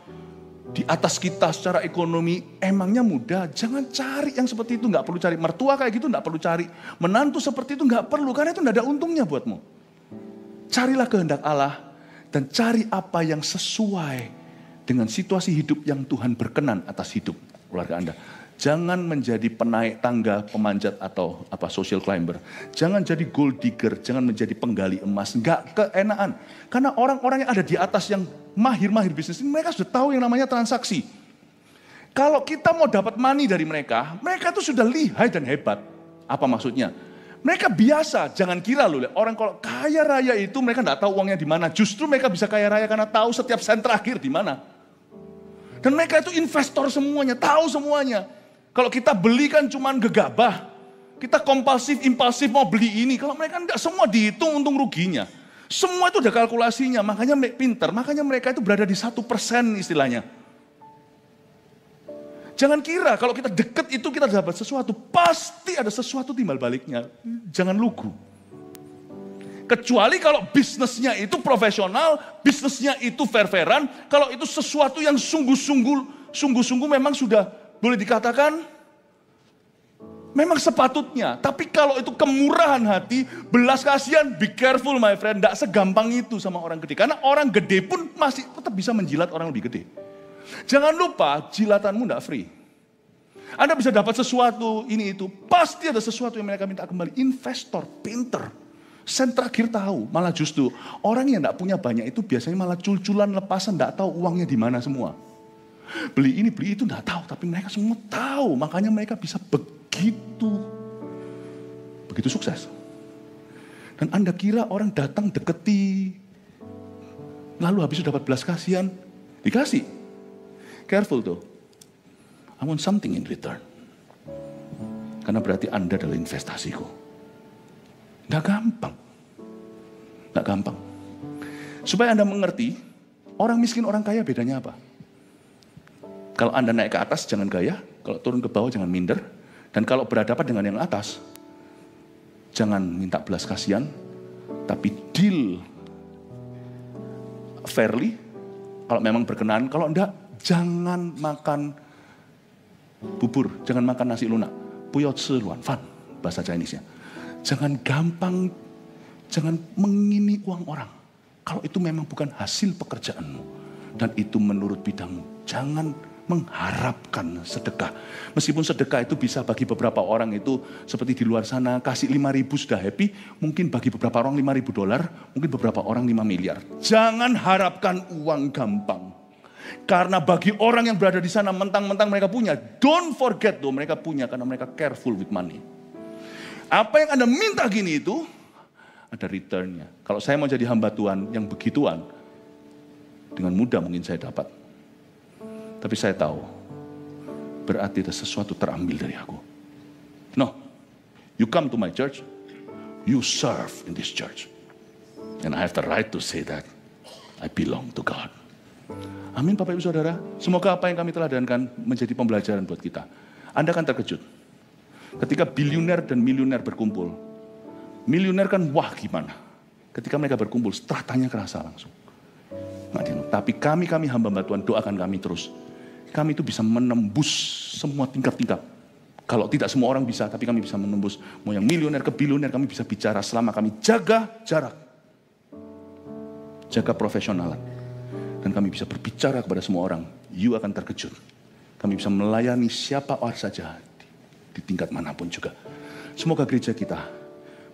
[SPEAKER 2] di atas kita secara ekonomi, emangnya mudah? Jangan cari yang seperti itu, nggak perlu cari mertua kayak gitu, nggak perlu cari menantu seperti itu, nggak perlu, karena itu nggak ada untungnya buatmu. Carilah kehendak Allah dan cari apa yang sesuai dengan situasi hidup yang Tuhan berkenan atas hidup keluarga Anda. Jangan menjadi penaik tangga, pemanjat atau social climber. Jangan jadi gold digger, jangan menjadi penggali emas. Nggak keenaan. Karena orang-orang yang ada di atas yang mahir-mahir bisnis ini, mereka sudah tahu yang namanya transaksi. Kalau kita mau dapat money dari mereka, mereka itu sudah lihai dan hebat. Apa maksudnya? Mereka biasa, jangan kira loh, orang kalau kaya raya itu mereka nggak tahu uangnya di mana. Justru mereka bisa kaya raya karena tahu setiap sen terakhir di mana. Dan mereka itu investor semuanya, tahu semuanya. Kalau kita beli kan cuma gegabah. Kita kompulsif, impulsif mau beli ini. Kalau mereka enggak, semua dihitung untung ruginya. Semua itu ada kalkulasinya, makanya pintar. Makanya mereka itu berada di 1% istilahnya. Jangan kira kalau kita deket itu kita dapat sesuatu. Pasti ada sesuatu timbal baliknya. Jangan lugu. Kecuali kalau bisnisnya itu profesional, bisnisnya itu fair-fairan. Kalau itu sesuatu yang sungguh-sungguh memang sudah boleh dikatakan memang sepatutnya. Tapi kalau itu kemurahan hati, belas kasihan, be careful my friend. Tidak segampang itu sama orang gede. Karena orang gede pun masih tetap bisa menjilat orang lebih gede. Jangan lupa jilatanmu tidak free. Anda bisa dapat sesuatu ini itu. Pasti ada sesuatu yang mereka minta kembali. Investor, pinter. Sen terakhir tahu. Malah justru orang yang tidak punya banyak itu biasanya malah cul-culan lepasan. Tidak tahu uangnya di mana semua. Beli ini, beli itu enggak tahu, tapi mereka semua tahu. Makanya mereka bisa begitu sukses. Dan Anda kira orang datang deketi, lalu habis itu dapat belas kasihan, dikasih. Careful tuh. I want something in return. Karena berarti Anda adalah investasiku. Enggak gampang. Enggak gampang. Supaya Anda mengerti, orang miskin, orang kaya bedanya apa? Kalau Anda naik ke atas, jangan gaya. Kalau turun ke bawah, jangan minder. Dan kalau berhadapan dengan yang atas, jangan minta belas kasihan, tapi deal fairly. Kalau memang berkenan, kalau enggak, jangan makan bubur, jangan makan nasi lunak. Puyot seluan, fan, bahasa Chinese-nya. Jangan gampang, jangan mengini uang orang. Kalau itu memang bukan hasil pekerjaanmu, dan itu menurut bidangmu, jangan mengharapkan sedekah. Meskipun sedekah itu bisa bagi beberapa orang itu seperti di luar sana kasih 5.000 sudah happy, mungkin bagi beberapa orang $5.000, mungkin beberapa orang 5 miliar. Jangan harapkan uang gampang. Karena bagi orang yang berada di sana mentang-mentang mereka punya, don't forget tuh mereka punya karena mereka careful with money. Apa yang Anda minta gini itu ada returnnya. Kalau saya mau jadi hamba Tuhan yang begituan, dengan mudah mungkin saya dapat. Tapi saya tahu, berarti ada sesuatu terambil dari aku. No, you come to my church, you serve in this church. And I have the right to say that I belong to God. Amin Bapak Ibu Saudara. Semoga apa yang kami teladankan menjadi pembelajaran buat kita. Anda akan terkejut. Ketika bilioner dan milioner berkumpul. Milioner kan wah gimana. Ketika mereka berkumpul, stratanya kerasa langsung. Tapi kami hamba Tuhan, doakan kami terus. Kami itu bisa menembus semua tingkat-tingkat. Kalau tidak semua orang bisa, tapi kami bisa menembus. Mau yang milioner ke bilioner, kami bisa bicara selama kami jaga jarak. Jaga profesionalan. Dan kami bisa berbicara kepada semua orang. You akan terkejut. Kami bisa melayani siapa saja di tingkat manapun juga. Semoga gereja kita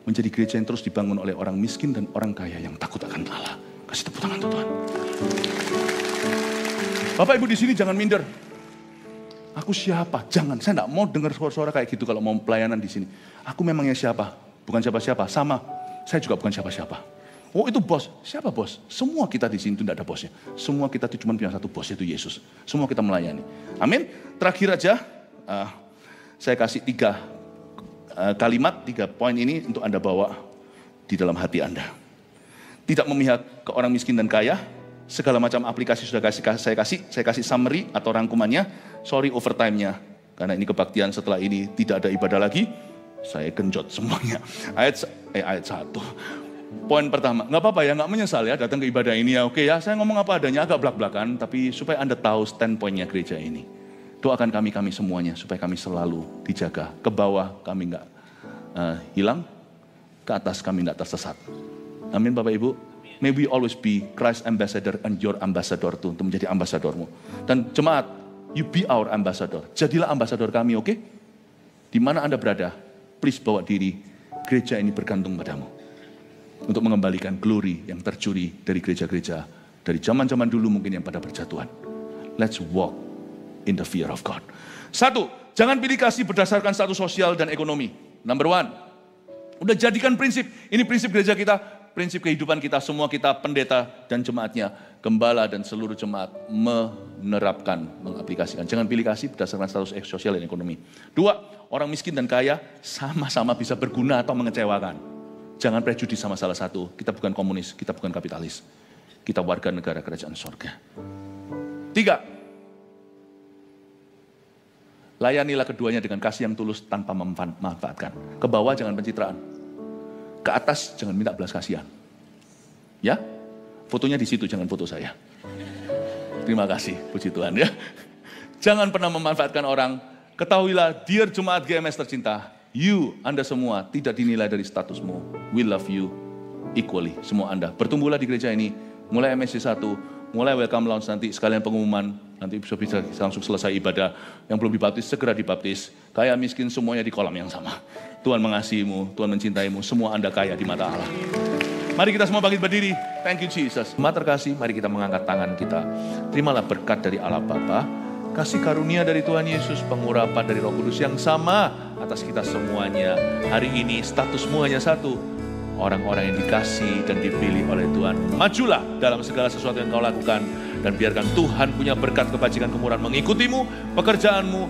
[SPEAKER 2] menjadi gereja yang terus dibangun oleh orang miskin dan orang kaya yang takut akan Allah. Kasih tepuk tangan Tuhan. Bapak Ibu di sini jangan minder. Aku siapa? Jangan. Saya tidak mau dengar suara-suara kayak gitu kalau mau pelayanan di sini. Aku memangnya siapa? Bukan siapa-siapa. Sama. Saya juga bukan siapa-siapa. Oh itu bos, siapa bos? Semua kita di sini itu tidak ada bosnya. Semua kita itu cuma punya satu bos, yaitu Yesus. Semua kita melayani. Amin. Terakhir aja, saya kasih 3 kalimat, 3 poin ini untuk Anda bawa di dalam hati Anda. Tidak memihak ke orang miskin dan kaya. Segala macam aplikasi sudah saya kasih summary atau rangkumannya. Sorry overtime-nya. Karena ini kebaktian, setelah ini tidak ada ibadah lagi. Saya genjot semuanya. Ayat 1. Poin pertama, nggak apa-apa ya, nggak menyesal ya datang ke ibadah ini ya. Oke ya, saya ngomong apa adanya, agak belak-belakan. Tapi supaya Anda tahu standpoint-nya gereja ini. Doakan kami semuanya supaya kami selalu dijaga. Ke bawah kami nggak hilang, ke atas kami nggak tersesat. Amin Bapak Ibu. May we always be Christ ambassador and your ambassador too, untuk menjadi ambasadormu. Dan jemaat, you be our ambassador. Jadilah ambasador kami, oke? Di mana Anda berada, please bawa diri. Gereja ini bergantung padamu. Untuk mengembalikan glory yang tercuri dari gereja-gereja. Dari zaman-zaman dulu mungkin yang pada berjatuhan. Let's walk in the fear of God. 1, jangan pilih kasih berdasarkan status sosial dan ekonomi. Number 1. Udah jadikan prinsip. Ini prinsip gereja kita, prinsip kehidupan kita, semua kita pendeta dan jemaatnya, gembala dan seluruh jemaat menerapkan, mengaplikasikan. Jangan pilih kasih berdasarkan status sosial dan ekonomi. 2, orang miskin dan kaya sama-sama bisa berguna atau mengecewakan. Jangan prejudis sama salah satu. Kita bukan komunis, kita bukan kapitalis. Kita warga negara kerajaan sorga. 3, layanilah keduanya dengan kasih yang tulus tanpa memanfaatkan. Ke bawah jangan pencitraan. Ke atas jangan minta belas kasihan. Ya, fotonya di situ, jangan foto saya. Terima kasih, puji Tuhan ya. Jangan pernah memanfaatkan orang. Ketahuilah, dear jemaat GMS tercinta, Anda semua tidak dinilai dari statusmu. We love you equally, semua Anda. Bertumbuhlah di gereja ini, mulai MSC 1, mulai welcome lounge nanti, sekalian pengumuman, nanti bisa langsung selesai ibadah. Yang belum dibaptis, segera dibaptis. Kaya miskin semuanya di kolam yang sama. Tuhan mengasihimu, Tuhan mencintaimu, semua Anda kaya di mata Allah. Mari kita semua bangkit berdiri. Thank you Jesus. Jemaat terkasih, mari kita mengangkat tangan kita. Terimalah berkat dari Allah Bapa, kasih karunia dari Tuhan Yesus, pengurapan dari Roh Kudus yang sama atas kita semuanya. Hari ini statusmu hanya satu, orang-orang yang dikasih dan dipilih oleh Tuhan. Majulah dalam segala sesuatu yang kau lakukan, dan biarkan Tuhan punya berkat kebajikan kemurahan mengikutimu, pekerjaanmu,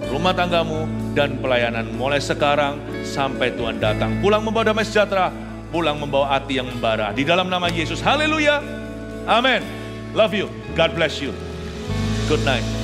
[SPEAKER 2] rumah tanggamu, dan pelayanan mulai sekarang sampai Tuhan datang. Pulang membawa damai sejahtera, pulang membawa hati yang membara. Di dalam nama Yesus, haleluya, amin. Love you, God bless you. Good night.